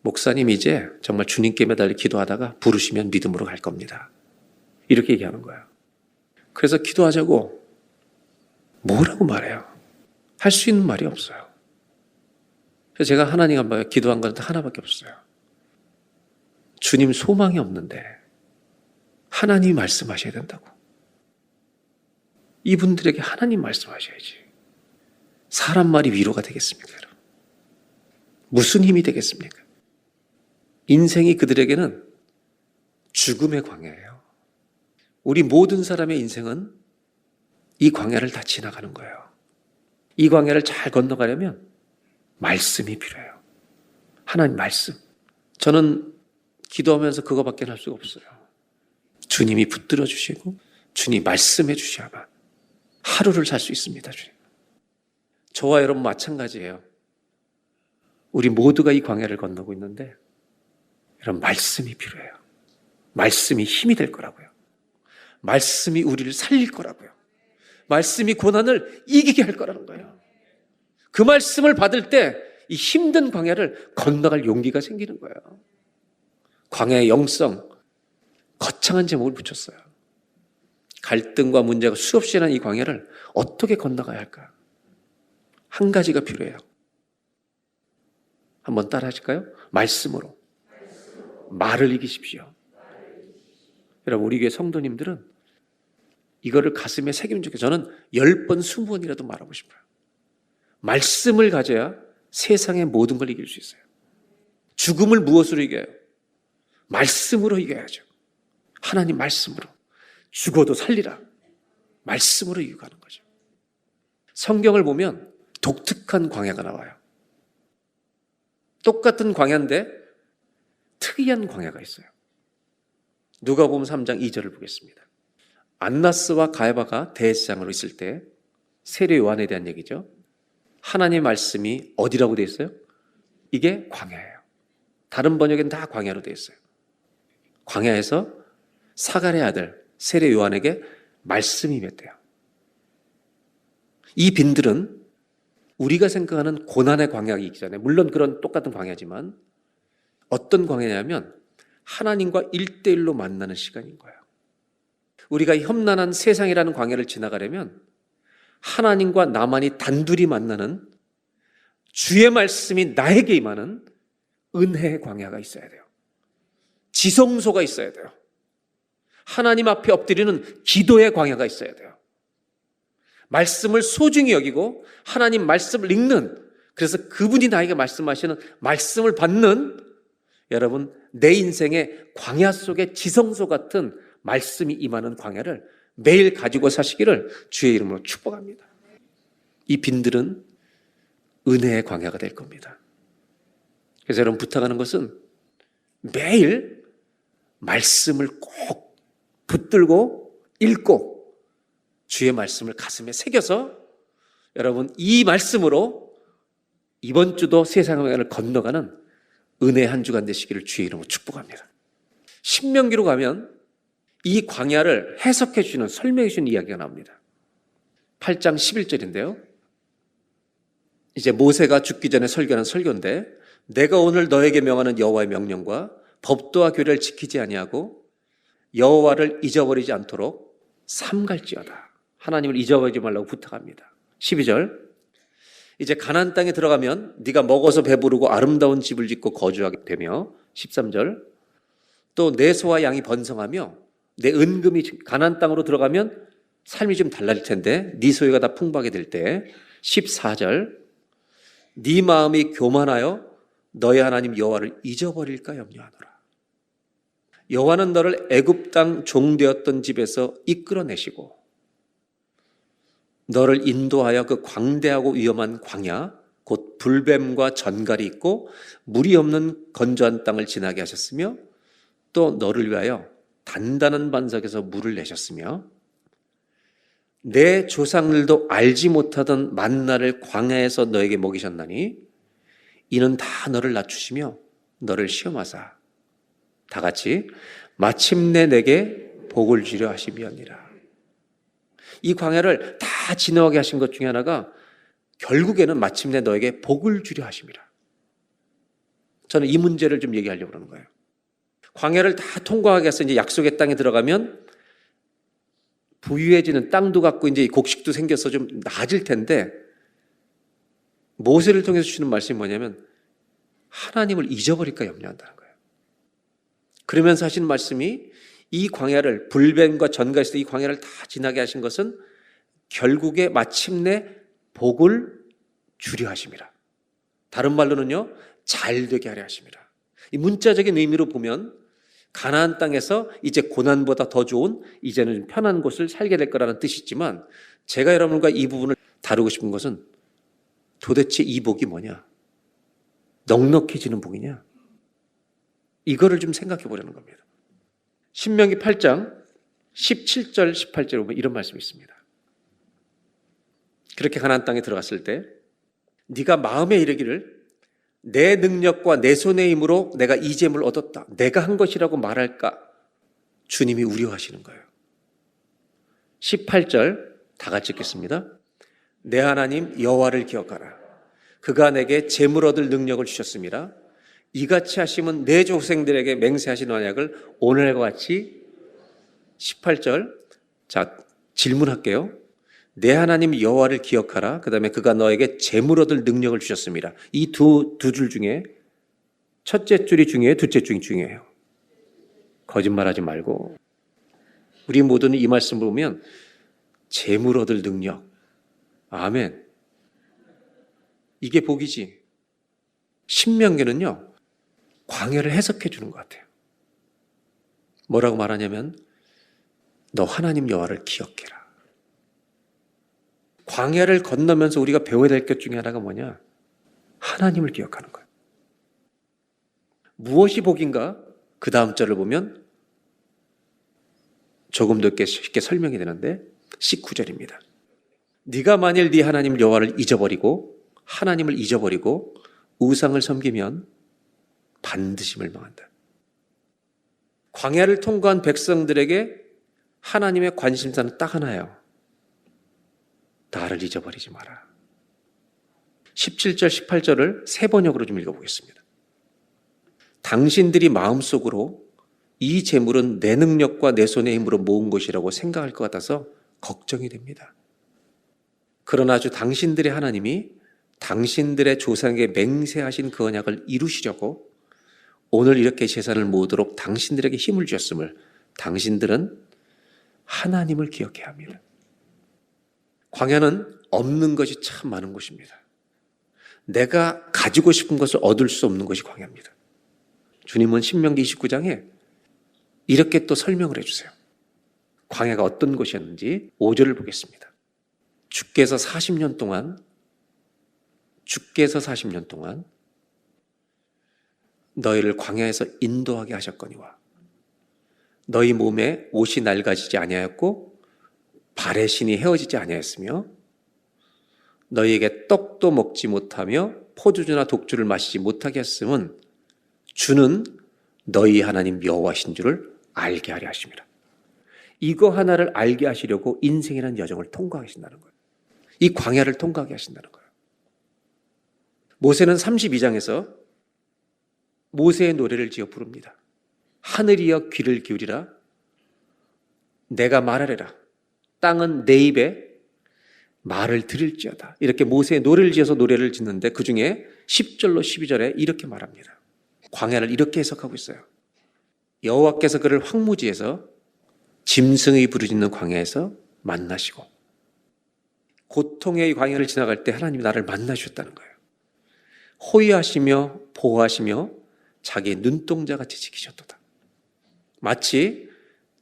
S5: 목사님 이제 정말 주님께 매달려 기도하다가 부르시면 믿음으로 갈 겁니다. 이렇게 얘기하는 거예요. 그래서 기도하자고 뭐라고 말해요? 할 수 있는 말이 없어요. 그래서 제가 하나님 앞에 기도한 건 하나밖에 없어요. 주님 소망이 없는데 하나님이 말씀하셔야 된다고. 이분들에게 하나님 말씀하셔야지. 사람 말이 위로가 되겠습니까, 여러분? 무슨 힘이 되겠습니까? 인생이 그들에게는 죽음의 광야예요. 우리 모든 사람의 인생은 이 광야를 다 지나가는 거예요. 이 광야를 잘 건너가려면 말씀이 필요해요. 하나님 말씀. 저는 기도하면서 그거밖에 할 수가 없어요. 주님이 붙들어 주시고 주님이 말씀해 주셔야만 하루를 살 수 있습니다. 주님. 저와 여러분 마찬가지예요. 우리 모두가 이 광야를 건너고 있는데 여러분 말씀이 필요해요. 말씀이 힘이 될 거라고요. 말씀이 우리를 살릴 거라고요. 말씀이 고난을 이기게 할 거라는 거예요. 그 말씀을 받을 때 이 힘든 광야를 건너갈 용기가 생기는 거예요. 광야의 영성, 거창한 제목을 붙였어요. 갈등과 문제가 수없이 일어난 이 광야를 어떻게 건너가야 할까? 한 가지가 필요해요. 한번 따라 하실까요? 말씀으로. 말을 이기십시오. 여러분 우리 교회 성도님들은 이거를 가슴에 새김주게 저는 10번, 20번이라도 말하고 싶어요. 말씀을 가져야 세상의 모든 걸 이길 수 있어요. 죽음을 무엇으로 이겨요? 말씀으로 이겨야죠. 하나님 말씀으로. 죽어도 살리라. 말씀으로 이기고 가는 거죠. 성경을 보면 독특한 광야가 나와요. 똑같은 광야인데 특이한 광야가 있어요. 누가복음 3장 2절을 보겠습니다. 안나스와 가야바가 대제사장으로 있을 때 세례 요한에 대한 얘기죠. 하나님의 말씀이 어디라고 되어 있어요? 이게 광야예요. 다른 번역엔 다 광야로 되어 있어요. 광야에서 사갈의 아들 세례 요한에게 말씀이 맺대요. 이 빈들은 우리가 생각하는 고난의 광야이기 있기 전에 물론 그런 똑같은 광야지만 어떤 광야냐면 하나님과 1대1로 만나는 시간인 거예요. 우리가 험난한 세상이라는 광야를 지나가려면 하나님과 나만이 단둘이 만나는 주의 말씀이 나에게 임하는 은혜의 광야가 있어야 돼요. 지성소가 있어야 돼요. 하나님 앞에 엎드리는 기도의 광야가 있어야 돼요. 말씀을 소중히 여기고 하나님 말씀을 읽는, 그래서 그분이 나에게 말씀하시는 말씀을 받는, 여러분 내 인생의 광야 속의 지성소 같은 말씀이 임하는 광야를 매일 가지고 사시기를 주의 이름으로 축복합니다. 이 빈들은 은혜의 광야가 될 겁니다. 그래서 여러분 부탁하는 것은 매일 말씀을 꼭 붙들고 읽고 주의 말씀을 가슴에 새겨서 여러분 이 말씀으로 이번 주도 세상의 광야를 건너가는 은혜의 한 주간 되시기를 주의 이름으로 축복합니다. 신명기로 가면 이 광야를 해석해 주시는, 설명해 주시는 이야기가 나옵니다. 8장 11절인데요. 이제 모세가 죽기 전에 설교하는 설교인데 내가 오늘 너에게 명하는 여호와의 명령과 법도와 규례를 지키지 아니하고 여호와를 잊어버리지 않도록 삼갈지어다. 하나님을 잊어버리지 말라고 부탁합니다. 12절. 이제 가나안 땅에 들어가면 네가 먹어서 배부르고 아름다운 집을 짓고 거주하게 되며 13절. 또 내 소와 양이 번성하며 내 은금이 가나안 땅으로 들어가면 삶이 좀 달라질 텐데 네 소유가 다 풍부하게 될 때 14절. 네 마음이 교만하여 너희 하나님 여호와를 잊어버릴까 염려하노라. 여호와는 너를 애굽 땅 종되었던 집에서 이끌어내시고 너를 인도하여 그 광대하고 위험한 광야 곧 불뱀과 전갈이 있고 물이 없는 건조한 땅을 지나게 하셨으며 또 너를 위하여 단단한 반석에서 물을 내셨으며 내 조상들도 알지 못하던 만나를 광야에서 너에게 먹이셨나니 이는 다 너를 낮추시며 너를 시험하사 다 같이 마침내 내게 복을 주려 하심이었니라. 이 광야를 다 지나가게 하신 것 중에 하나가 결국에는 마침내 너에게 복을 주려 하심이라. 저는 이 문제를 좀 얘기하려고 그러는 거예요. 광야를 다 통과하게 해서 이제 약속의 땅에 들어가면 부유해지는 땅도 갖고 이제 곡식도 생겨서 좀 나아질 텐데 모세를 통해서 주시는 말씀이 뭐냐면 하나님을 잊어버릴까 염려한다는 거예요. 그러면서 하시는 말씀이 이 광야를 불뱀과 전갈에서 이 광야를 다 지나게 하신 것은 결국에 마침내 복을 주려 하심이라. 다른 말로는요, 잘 되게 하려 하심이라. 이 문자적인 의미로 보면 가나안 땅에서 이제 고난보다 더 좋은 이제는 편한 곳을 살게 될 거라는 뜻이 있지만 제가 여러분과 이 부분을 다루고 싶은 것은 도대체 이 복이 뭐냐? 넉넉해지는 복이냐? 이거를 좀 생각해 보려는 겁니다. 신명기 8장 17절 18절에 보면 이런 말씀이 있습니다. 그렇게 가나안 땅에 들어갔을 때 네가 마음에 이르기를 내 능력과 내 손의 힘으로 내가 이 재물을 얻었다. 내가 한 것이라고 말할까? 주님이 우려하시는 거예요. 18절 다 같이 읽겠습니다. 내 하나님 여호와를 기억하라. 그가 내게 재물 얻을 능력을 주셨습니다. 이같이 하시면 내 조상들에게 맹세하신 언약을 오늘과 같이 18절 자 질문할게요. 내 하나님 여호와를 기억하라. 그 다음에 그가 너에게 재물 얻을 능력을 주셨습니다. 이 두 줄 중에 첫째 줄이 중요해요? 둘째 줄이 중요해요? 거짓말하지 말고 우리 모두는 이 말씀 보면 재물 얻을 능력 아멘 이게 복이지. 신명기는요 광야를 해석해 주는 것 같아요. 뭐라고 말하냐면 너 하나님 여호와를 기억해라. 광야를 건너면서 우리가 배워야 될 것 중에 하나가 뭐냐? 하나님을 기억하는 거예요. 무엇이 복인가? 그 다음 절을 보면 조금 더 쉽게 설명이 되는데 19절입니다. 네가 만일 네 하나님 여호와를 잊어버리고 하나님을 잊어버리고 우상을 섬기면 반드시 멸망한다. 광야를 통과한 백성들에게 하나님의 관심사는 딱 하나예요. 나를 잊어버리지 마라. 17절, 18절을 세 번역으로 좀 읽어보겠습니다. 당신들이 마음속으로 이 재물은 내 능력과 내 손의 힘으로 모은 것이라고 생각할 것 같아서 걱정이 됩니다. 그러나 주 당신들의 하나님이 당신들의 조상에게 맹세하신 그 언약을 이루시려고 오늘 이렇게 제사를 모으도록 당신들에게 힘을 주셨음을 당신들은 하나님을 기억해야 합니다. 광야는 없는 것이 참 많은 곳입니다. 내가 가지고 싶은 것을 얻을 수 없는 것이 광야입니다. 주님은 신명기 29장에 이렇게 또 설명을 해주세요. 광야가 어떤 곳이었는지 5절을 보겠습니다. 주께서 40년 동안 너희를 광야에서 인도하게 하셨거니와 너희 몸에 옷이 낡아지지 아니하였고 발의 신이 헤어지지 아니하였으며 너희에게 떡도 먹지 못하며 포도주나 독주를 마시지 못하게 했음은 주는 너희 하나님 여호와신 줄을 알게 하려 하심이라. 이거 하나를 알게 하시려고 인생이라는 여정을 통과하신다는 거예요. 이 광야를 통과하게 하신다는 거예요. 모세는 32장에서 모세의 노래를 지어 부릅니다. 하늘이여 귀를 기울이라. 내가 말하리라. 땅은 내 입에 말을 들을지어다. 이렇게 모세의 노래를 지어서 노래를 짓는데 그 중에 10절로 12절에 이렇게 말합니다. 광야를 이렇게 해석하고 있어요. 여호와께서 그를 황무지에서 짐승의 부르짖는 광야에서 만나시고 고통의 광야를 지나갈 때 하나님이 나를 만나주셨다는 거예요. 호위하시며 보호하시며 자기의 눈동자같이 지키셨도다. 마치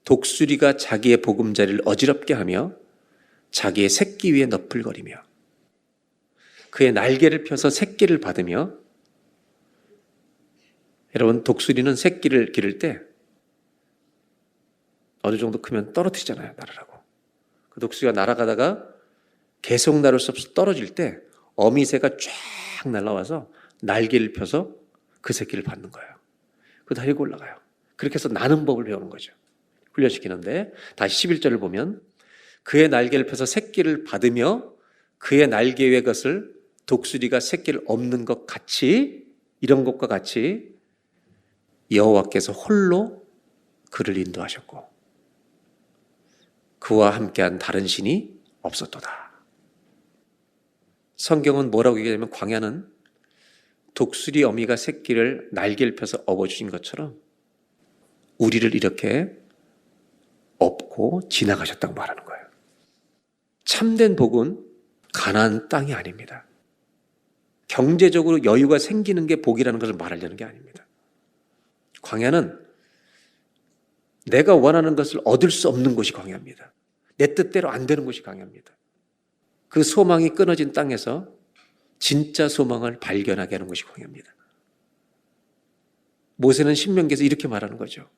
S5: 독수리가 자기의 보금자리를 어지럽게 하며 자기의 새끼 위에 너풀거리며 그의 날개를 펴서 새끼를 받으며, 여러분 독수리는 새끼를 기를 때 어느 정도 크면 떨어뜨리잖아요. 날으라고. 그 독수리가 날아가다가 계속 날을 수 없어 떨어질 때 어미새가 쫙 날아와서 날개를 펴서 그 새끼를 받는 거예요. 그 달리고 올라가요. 그렇게 해서 나는 법을 배우는 거죠. 훈련시키는데, 다시 11절을 보면 그의 날개를 펴서 새끼를 받으며 그의 날개 위의 것을 독수리가 새끼를 엎는 것 같이, 이런 것과 같이 여호와께서 홀로 그를 인도하셨고 그와 함께한 다른 신이 없었도다. 성경은 뭐라고 얘기하냐면, 광야는 독수리 어미가 새끼를 날개를 펴서 업어주신 것처럼 우리를 이렇게 업고 지나가셨다고 말하는 거예요. 참된 복은 가나안 땅이 아닙니다. 경제적으로 여유가 생기는 게 복이라는 것을 말하려는 게 아닙니다. 광야는 내가 원하는 것을 얻을 수 없는 곳이 광야입니다. 내 뜻대로 안 되는 곳이 광야입니다. 그 소망이 끊어진 땅에서 진짜 소망을 발견하게 하는 것이 광야입니다. 모세는 신명기에서 이렇게 말하는 거죠.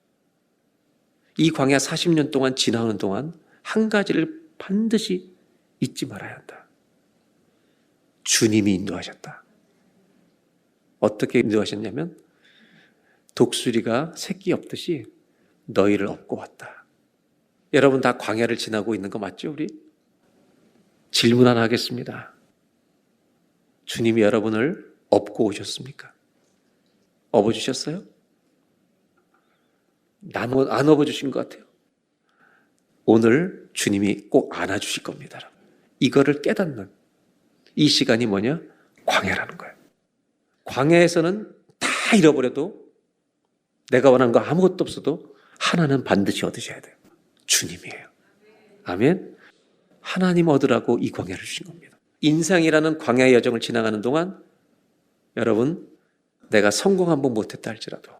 S5: 이 광야 40년 동안 지나오는 동안 한 가지를 반드시 잊지 말아야 한다. 주님이 인도하셨다. 어떻게 인도하셨냐면, 독수리가 새끼 엎듯이 너희를 업고 왔다. 여러분 다 광야를 지나고 있는 거 맞죠? 우리? 질문 하나 하겠습니다. 주님이 여러분을 업고 오셨습니까? 업어주셨어요? 안 업어주신 것 같아요. 오늘 주님이 꼭 안아주실 겁니다. 이거를 깨닫는 이 시간이 뭐냐? 광야라는 거예요. 광야에서는 다 잃어버려도, 내가 원하는 거 아무것도 없어도 하나는 반드시 얻으셔야 돼요. 주님이에요. 아멘. 하나님 얻으라고 이 광야를 주신 겁니다. 인생이라는 광야의 여정을 지나가는 동안 여러분, 내가 성공 한번 못했다 할지라도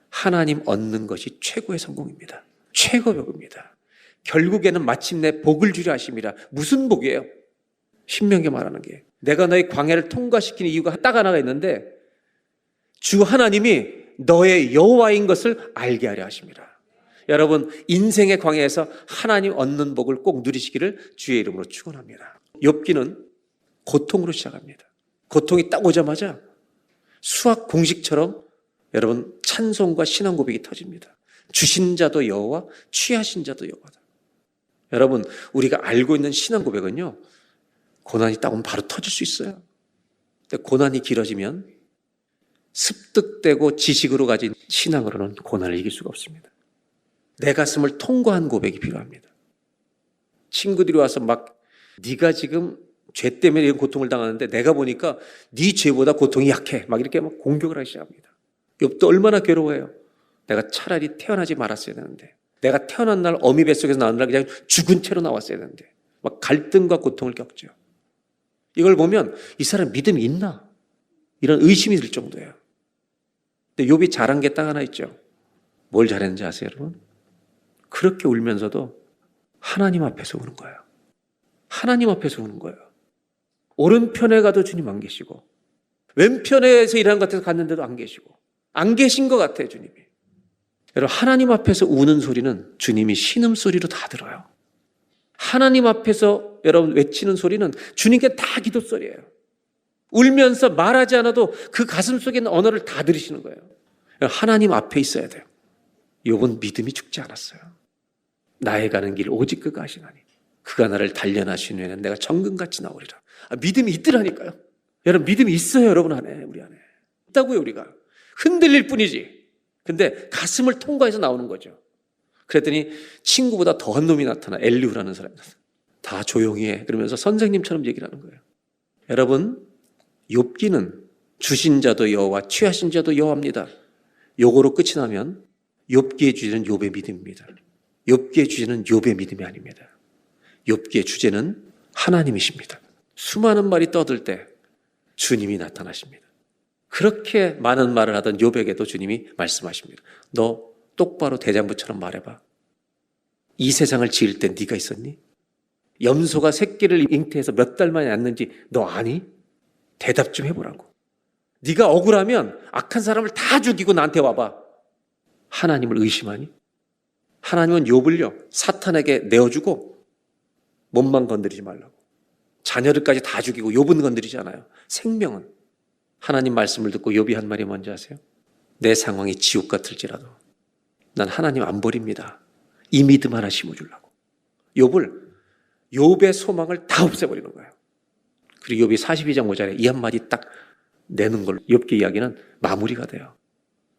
S5: 하나님 얻는 것이 최고의 성공입니다. 최고복입니다. 결국에는 마침내 복을 주려 하심이라. 무슨 복이에요? 신명기 말하는 게, 내가 너의 광야를 통과시키는 이유가 딱 하나가 있는데, 주 하나님이 너의 여호와인 것을 알게 하려 하심이라. 여러분, 인생의 광야에서 하나님 얻는 복을 꼭 누리시기를 주의 이름으로 축원합니다. 욥기는 고통으로 시작합니다. 고통이 딱 오자마자 수학 공식처럼 여러분 찬송과 신앙 고백이 터집니다. 주신 자도 여호와, 취하신 자도 여호와다. 여러분, 우리가 알고 있는 신앙 고백은요, 고난이 딱 오면 바로 터질 수 있어요. 근데 고난이 길어지면 습득되고 지식으로 가진 신앙으로는 고난을 이길 수가 없습니다. 내 가슴을 통과한 고백이 필요합니다. 친구들이 와서 막, 네가 지금 죄 때문에 이런 고통을 당하는데 내가 보니까 네 죄보다 고통이 약해, 막 이렇게 막 공격을 하기 시작합니다. 욥도 얼마나 괴로워해요. 내가 차라리 태어나지 말았어야 되는데, 내가 태어난 날 어미 뱃속에서 나오느라 그냥 죽은 채로 나왔어야 되는데, 막 갈등과 고통을 겪죠. 이걸 보면 이 사람 믿음이 있나? 이런 의심이 들 정도예요. 근데 욥이 잘한 게 딱 하나 있죠. 뭘 잘했는지 아세요, 여러분? 그렇게 울면서도 하나님 앞에서 우는 거예요. 하나님 앞에서 우는 거예요. 오른편에 가도 주님 안 계시고, 왼편에서 일하는 것 같아서 갔는데도 안 계시고, 안 계신 것 같아요, 주님이. 여러분, 하나님 앞에서 우는 소리는 주님이 신음소리로 다 들어요. 하나님 앞에서 여러분 외치는 소리는 주님께 다 기도소리예요. 울면서 말하지 않아도 그 가슴 속에 있는 언어를 다 들으시는 거예요. 하나님 앞에 있어야 돼요. 욥은 믿음이 죽지 않았어요. 나의 가는 길 오직 그가 하시나니 그가 나를 단련하신 후에는 내가 정금같이 나오리라. 믿음이 있더라니까요. 여러분, 믿음이 있어요. 여러분 안에, 우리 안에 있다고요. 우리가 흔들릴 뿐이지. 근데 가슴을 통과해서 나오는 거죠. 그랬더니 친구보다 더한 놈이 나타나. 엘리후라는 사람이 나타나. 다 조용히 해. 그러면서 선생님처럼 얘기를 하는 거예요. 여러분, 욥기는 주신 자도 여호와, 취하신 자도 여호와입니다. 요거로 끝이 나면 욥기의 주제는 욥의 믿음입니다. 욥기의 주제는 욥의 믿음이 아닙니다. 욥기의 주제는 하나님이십니다. 수많은 말이 떠들 때 주님이 나타나십니다. 그렇게 많은 말을 하던 욥에게도 주님이 말씀하십니다. 너 똑바로 대장부처럼 말해봐. 이 세상을 지을 때 네가 있었니? 염소가 새끼를 잉태해서 몇 달 만에 낳는지 너 아니? 대답 좀 해보라고. 네가 억울하면 악한 사람을 다 죽이고 나한테 와봐. 하나님을 의심하니? 하나님은 욥을요 사탄에게 내어주고 몸만 건드리지 말라고. 자녀들까지 다 죽이고 욥은 건드리지 않아요. 생명은. 하나님 말씀을 듣고 욥이 한 말이 뭔지 아세요? 내 상황이 지옥 같을지라도 난 하나님 안 버립니다. 이 믿음 하나 심어주려고. 욥의 소망을 다 없애버리는 거예요. 그리고 욥이 42장 5절에 이 한마디 딱 내는 걸로 욥기 이야기는 마무리가 돼요.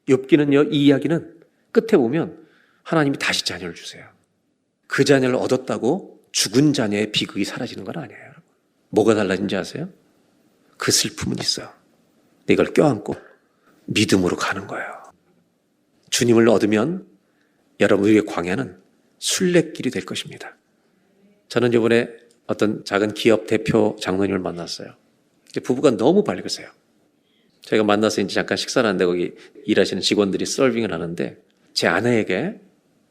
S5: 욥기는요, 이 이야기는 끝에 보면 하나님이 다시 자녀를 주세요. 그 자녀를 얻었다고 죽은 자녀의 비극이 사라지는 건 아니에요. 여러분. 뭐가 달라진지 아세요? 그 슬픔은 있어요. 이걸 껴안고 믿음으로 가는 거예요. 주님을 얻으면 여러분 우리의 광야는 순례길이 될 것입니다. 저는 이번에 어떤 작은 기업 대표 장로님을 만났어요. 부부가 너무 밝으세요. 저희가 만나서 이제 잠깐 식사를 하는데 거기 일하시는 직원들이 서빙을 하는데 제 아내에게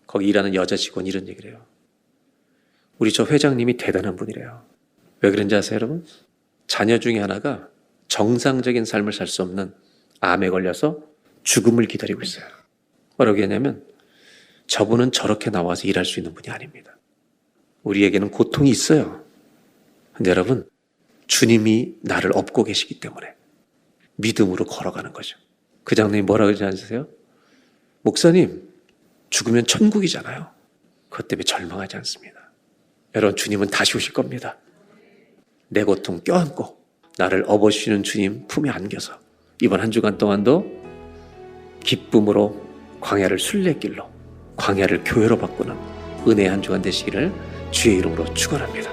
S5: 거기 일하는 여자 직원이 이런 얘기를 해요. 우리 저 회장님이 대단한 분이래요. 왜 그런지 아세요, 여러분? 자녀 중에 하나가 정상적인 삶을 살 수 없는 암에 걸려서 죽음을 기다리고 있어요. 뭐라고 했냐면 저분은 저렇게 나와서 일할 수 있는 분이 아닙니다. 우리에게는 고통이 있어요. 근데 여러분, 주님이 나를 업고 계시기 때문에 믿음으로 걸어가는 거죠. 그 장로님이 뭐라고 하지 않으세요? 목사님, 죽으면 천국이잖아요. 그것 때문에 절망하지 않습니다. 여러분, 주님은 다시 오실 겁니다. 내 고통 껴안고 나를 업어주시는 주님 품에 안겨서 이번 한 주간 동안도 기쁨으로 광야를 순례길로, 광야를 교회로 바꾸는 은혜의 한 주간 되시기를 주의 이름으로 축원합니다.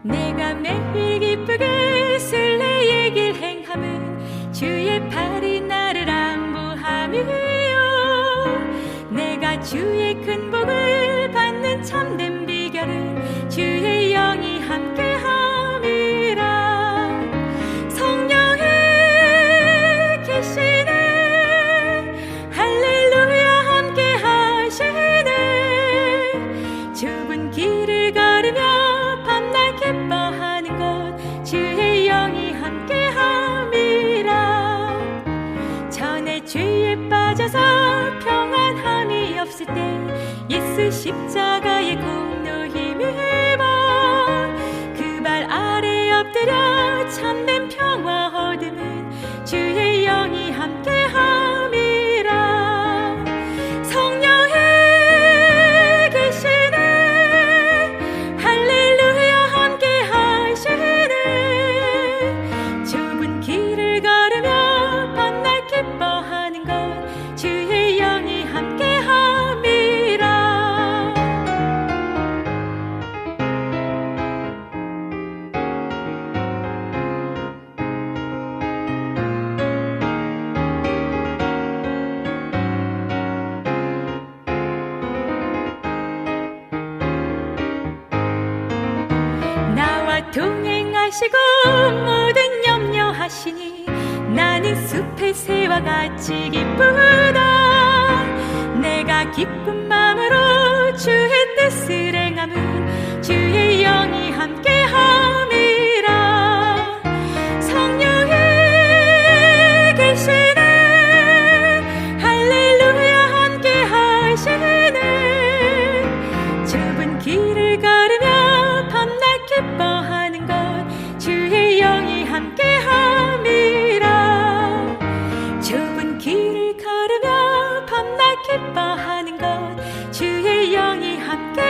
S3: 내가 매일 기쁘게 순례의 길 행함은 주의 팔이 나를 안보함이요. 내가 주의 큰 복을 받는 참된 비결은 주의 영이 함께함이라. 성령이 계시네 할렐루야 함께하시네. 좁은 길을 걸으며 밤낮 기뻐하는 것 주의 영이 함께함이라. 전에 죄에 빠져서 평안함이 없을 때 예수 십자가의 공로 힘입어 그 발 아래 엎드려 참된 평화 얻음은 주의 영이 함께함이라. 성령이 계시네 할렐루야 함께하시네. 좁은 길을 걸으며 밤낮 기뻐하는 것 주의 영이 함께함이라. 나와 동행하시고 모든 염려하시니 나는 숲의 새와 같이 기쁘다. 내가 기쁜 마음으로 주의 뜻을 행함은 주의 영이 함께함이라. 성령이 계시네 할렐루야 함께하시네. 좁은 길을 걸으며 밤낮 기뻐하는 것 주의 영이 함께함이라. 좁은 길을 걸으며 밤낮 기뻐하는 것 주의 영이 함께함이라.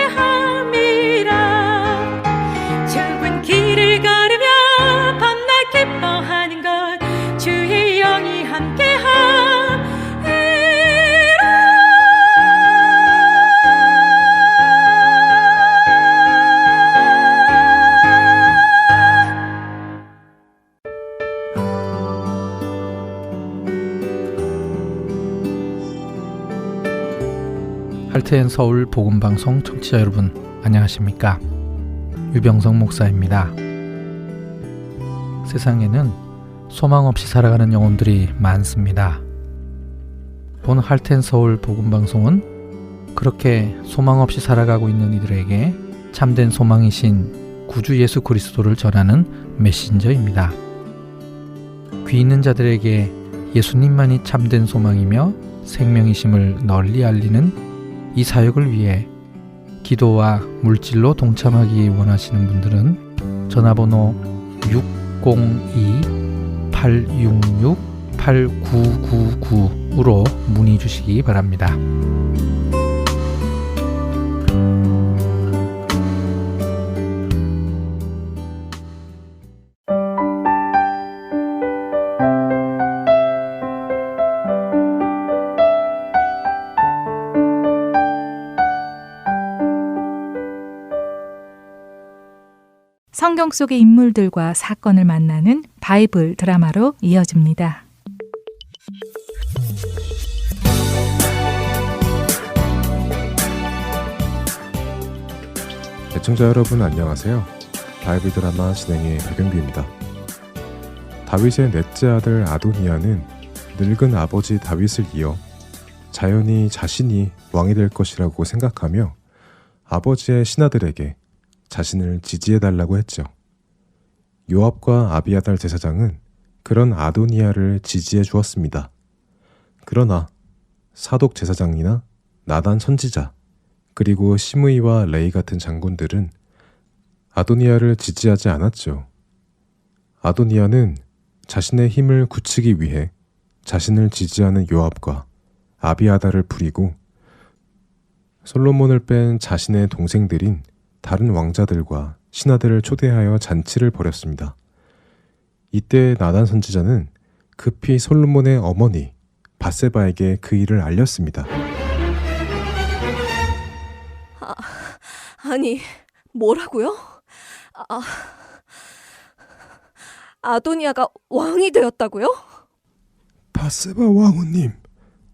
S6: 할트앤서울 복음방송 청취자 여러분 안녕하십니까? 유병성 목사입니다. 세상에는 소망 없이 살아가는 영혼들이 많습니다. 본 할트앤서울 복음방송은 그렇게 소망 없이 살아가고 있는 이들에게 참된 소망이신 구주 예수 그리스도를 전하는 메신저입니다. 귀 있는 자들에게 예수님만이 참된 소망이며 생명이심을 널리 알리는 이 사역을 위해 기도와 물질로 동참하기 원하시는 분들은 전화번호 602-866-8999으로 문의 주시기 바랍니다.
S1: 성경 속의 인물들과 사건을 만나는 바이블 드라마로 이어집니다.
S7: 애청자 여러분 안녕하세요. 바이블 드라마 진행의 박영규입니다. 다윗의 넷째 아들 아도니아는 늙은 아버지 다윗을 이어 자연히 자신이 왕이 될 것이라고 생각하며 아버지의 신하들에게 자신을 지지해달라고 했죠. 요압과 아비아달 제사장은 그런 아도니아를 지지해 주었습니다. 그러나 사독 제사장이나 나단 선지자 그리고 시므이와 레이 같은 장군들은 아도니아를 지지하지 않았죠. 아도니아는 자신의 힘을 굳히기 위해 자신을 지지하는 요압과 아비아달을 부리고 솔로몬을 뺀 자신의 동생들인 다른 왕자들과 신하들을 초대하여 잔치를 벌였습니다. 이때 나단 선지자는 급히 솔로몬의 어머니 밧세바에게 그 일을 알렸습니다.
S8: 아니, 뭐라고요? 아도니아가 왕이 되었다고요?
S9: 밧세바 왕후님,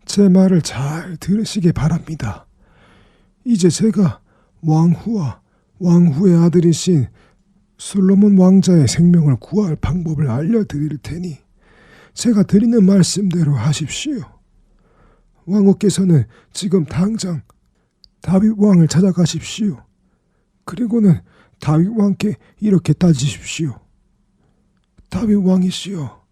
S9: 제 말을 잘 들으시기 바랍니다. 이제 제가 왕후와 왕후의 아들이신 솔로몬 왕자의 생명을 구할 방법을 알려드릴 테니 제가 드리는 말씀대로 하십시오. 왕후께서는 지금 당장 다윗 왕을 찾아가십시오. 그리고는 다윗 왕께 이렇게 따지십시오. 다윗 왕이시여,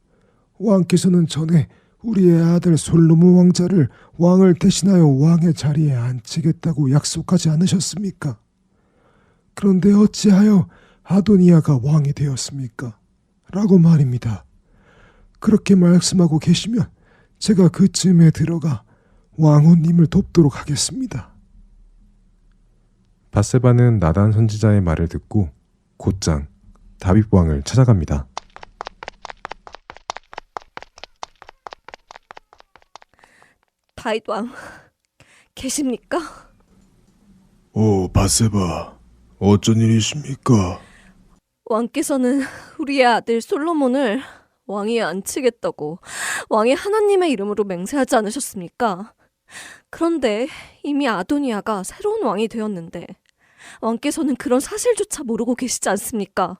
S9: 왕께서는 전에 우리의 아들 솔로몬 왕자를 왕을 대신하여 왕의 자리에 앉히겠다고 약속하지 않으셨습니까? 그런데 어찌하여 아도니아가 왕이 되었습니까? 라고 말입니다. 그렇게 말씀하고 계시면 제가 그쯤에 들어가 왕후님을 돕도록 하겠습니다.
S7: 밧세바는 나단 선지자의 말을 듣고 곧장 다윗 왕을 찾아갑니다.
S8: 다윗 왕, 계십니까?
S9: 밧세바, 어쩐 일이십니까?
S8: 왕께서는 우리의 아들 솔로몬을 왕위에 앉히겠다고 왕의 하나님의 이름으로 맹세하지 않으셨습니까? 그런데 이미 아도니아가 새로운 왕이 되었는데 왕께서는 그런 사실조차 모르고 계시지 않습니까?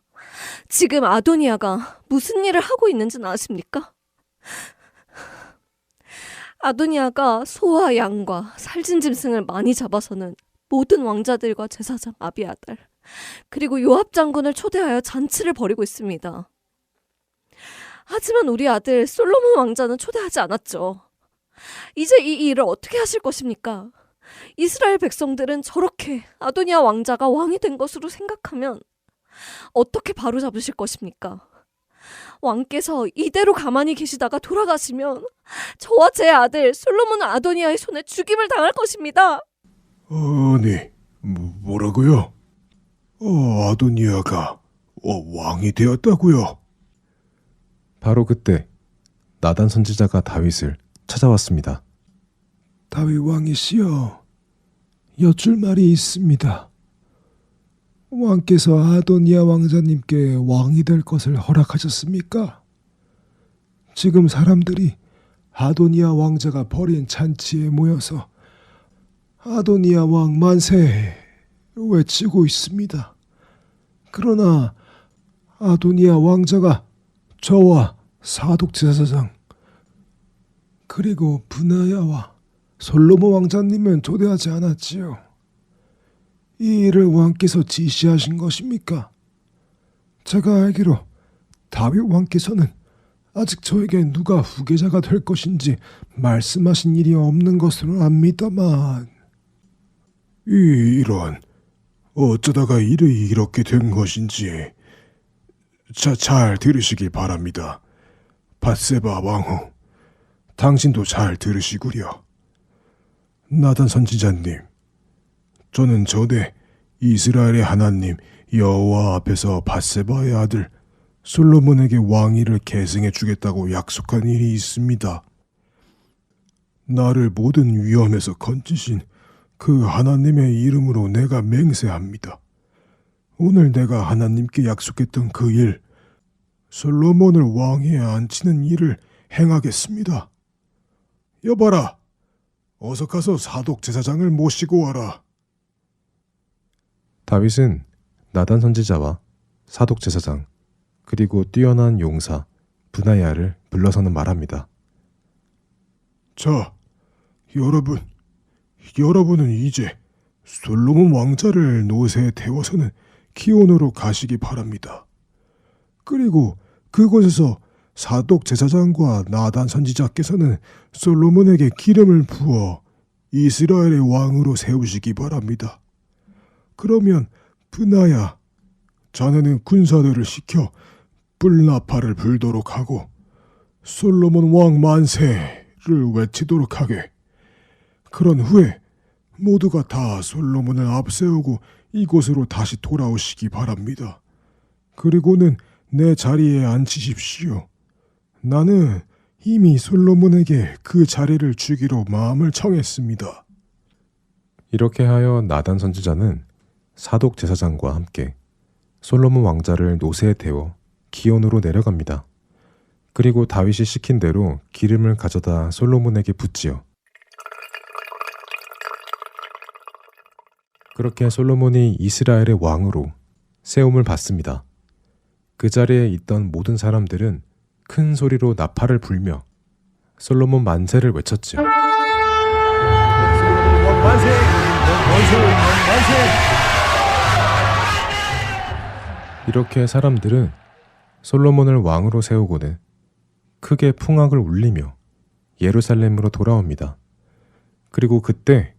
S8: 지금 아도니아가 무슨 일을 하고 있는지는 아십니까? 아도니아가 소와 양과 살진 짐승을 많이 잡아서는 모든 왕자들과 제사장 아비아달 그리고 요압 장군을 초대하여 잔치를 벌이고 있습니다. 하지만 우리 아들 솔로몬 왕자는 초대하지 않았죠. 이제 이 일을 어떻게 하실 것입니까? 이스라엘 백성들은 저렇게 아도니아 왕자가 왕이 된 것으로 생각하면 어떻게 바로잡으실 것입니까? 왕께서 이대로 가만히 계시다가 돌아가시면 저와 제 아들 솔로몬은 아도니아의 손에 죽임을 당할 것입니다.
S9: 아니, 뭐라고요? 아도니아가 왕이 되었다고요?
S7: 바로 그때 나단 선지자가 다윗을 찾아왔습니다.
S9: 다윗 왕이시여, 여쭐 말이 있습니다. 왕께서 아도니아 왕자님께 왕이 될 것을 허락하셨습니까? 지금 사람들이 아도니아 왕자가 벌인 잔치에 모여서 아도니아 왕 만세 외치고 있습니다. 그러나 아도니아 왕자가 저와 사독 제사장 그리고 브나야와 솔로몬 왕자님은 초대하지 않았지요. 이 일을 왕께서 지시하신 것입니까? 제가 알기로 다윗 왕께서는 아직 저에게 누가 후계자가 될 것인지 말씀하신 일이 없는 것으로 압니다만. 이런, 어쩌다가 일이 이렇게 된 것인지 잘 들으시기 바랍니다. 밧세바 왕후, 당신도 잘 들으시구려. 나단 선지자님, 저는 전에 이스라엘의 하나님 여호와 앞에서 밧세바의 아들 솔로몬에게 왕위를 계승해 주겠다고 약속한 일이 있습니다. 나를 모든 위험에서 건지신 그 하나님의 이름으로 내가 맹세합니다. 오늘 내가 하나님께 약속했던 그 일, 솔로몬을 왕위에 앉히는 일을 행하겠습니다. 여봐라, 어서 가서 사독 제사장을 모시고 와라.
S7: 다윗은 나단 선지자와 사독 제사장 그리고 뛰어난 용사 브나야를 불러서는 말합니다.
S9: 자, 여러분은 이제 솔로몬 왕자를 노새에 태워서는 기온으로 가시기 바랍니다. 그리고 그곳에서 사독 제사장과 나단 선지자께서는 솔로몬에게 기름을 부어 이스라엘의 왕으로 세우시기 바랍니다. 그러면 브나야, 자네는 군사들을 시켜 뿔나팔을 불도록 하고 솔로몬 왕 만세를 외치도록 하게. 그런 후에 모두가 다 솔로몬을 앞세우고 이곳으로 다시 돌아오시기 바랍니다. 그리고는 내 자리에 앉히십시오. 나는 이미 솔로몬에게 그 자리를 주기로 마음을 정했습니다.
S7: 이렇게 하여 나단 선지자는 사독 제사장과 함께 솔로몬 왕자를 노새에 태워 기온으로 내려갑니다. 그리고 다윗이 시킨 대로 기름을 가져다 솔로몬에게 붓지요. 그렇게 솔로몬이 이스라엘의 왕으로 세움을 받습니다. 그 자리에 있던 모든 사람들은 큰 소리로 나팔을 불며 솔로몬 만세를 외쳤지요. 이렇게 사람들은 솔로몬을 왕으로 세우고는 크게 풍악을 울리며 예루살렘으로 돌아옵니다. 그리고 그때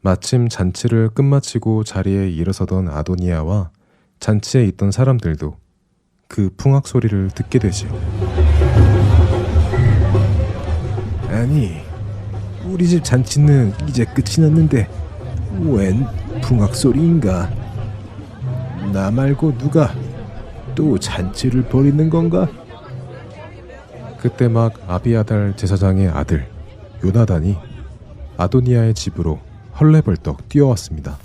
S7: 마침 잔치를 끝마치고 자리에 일어서던 아도니아와 잔치에 있던 사람들도 그 풍악 소리를 듣게 되지요.
S9: 아니, 우리 집 잔치는 이제 끝이 났는데 웬 풍악 소리인가? 나 말고 누가 또 잔치를 벌이는 건가?
S7: 그때 막 아비아달 제사장의 아들 요나단이 아도니아의 집으로 헐레벌떡 뛰어왔습니다.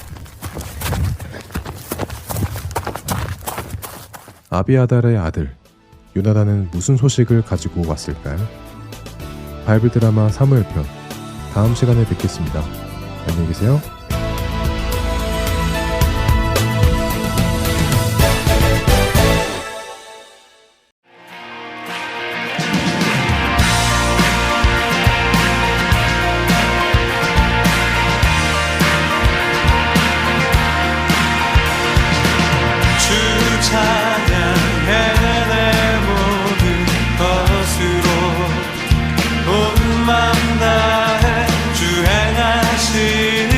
S7: 아비아달의 아들 요나단은 무슨 소식을 가지고 왔을까요? 바이블 드라마 사무엘편 다음 시간에 뵙겠습니다. 안녕히 계세요.
S4: 온 마음 다해 주행하시는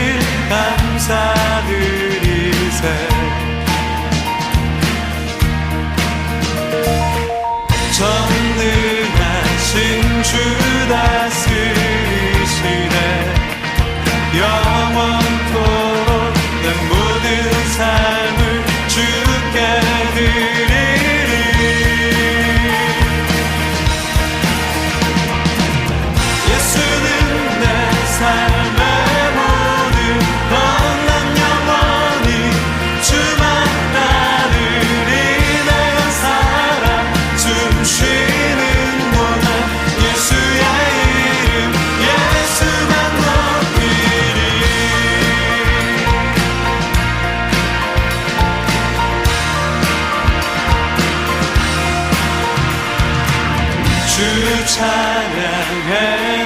S4: 찬양해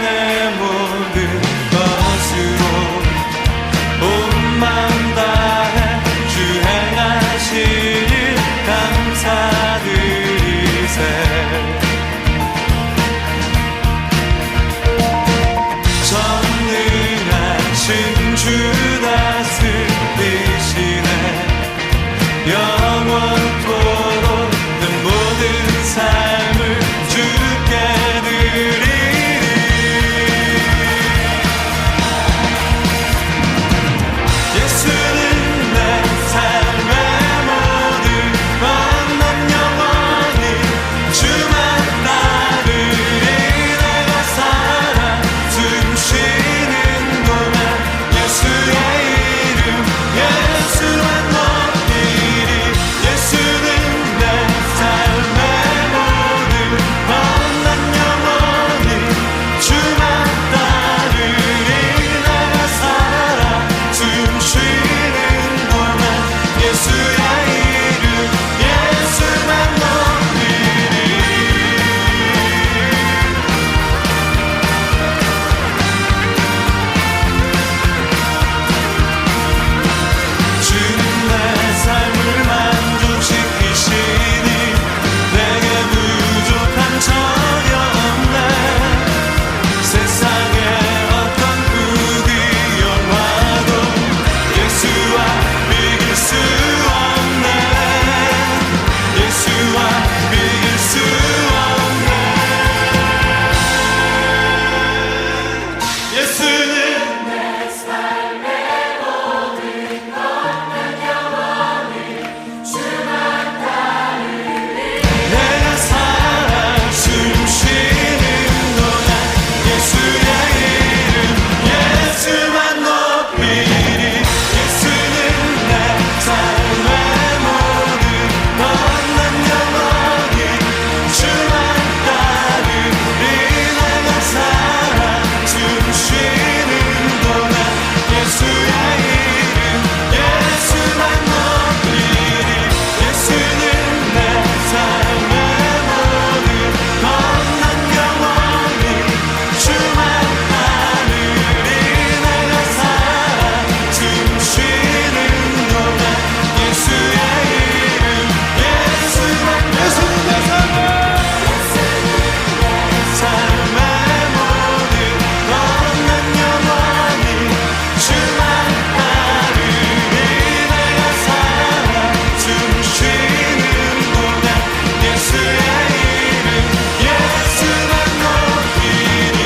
S4: 내 모든 것으로 온 마음 다해 주 행하신 일 감사드리세. 전능하신 주 다스리시네. 영원토록 내 모든 삶을 주께 드리리. 예수는 내 삶의 모든 건 난 영원히 주만 따르리. 내가 살아 숨 쉬는 동안 예수의 이름 예수만 높이리. 예수는 내 삶의 모든 건 난 영원히 주만 따르리. 내가 살아 숨 쉬는 동안 예수의 이름 예수만 높이리. 주는 내 삶을 만족시키시니 내게 부족한 전혀 없네. 세상의 어떤 부귀 영화도 예수와 비길 수 없네. 예수와 비길 수 없네. 예수는 내가 살아 숨 쉬는 동안 예수의 이름 예수만 높이리. 예수는 내 삶의 모든 건 난 영원히 주만 따르리. 내가 살아 숨 쉬는 동안 예수의 이름 예수만 높이리. 예수는 내 삶의 모든 건 난 영원히 주만 따르리. 내가 살아 숨 쉬는 동안 예수의 이름 예수만. 예수는 내 삶의 모든 건 난 영원히 주만 따르리. 내가 살아 숨 쉬는 동안 예수의 이름 예수만 높이리.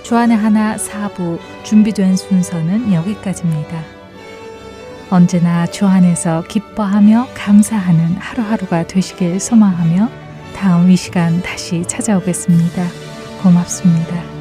S1: 주안의 하나 4부 준비된 순서는 여기까지입니다. 언제나 주 안에서 기뻐하며 감사하는 하루하루가 되시길 소망하며 다음 이 시간 다시 찾아오겠습니다. 고맙습니다.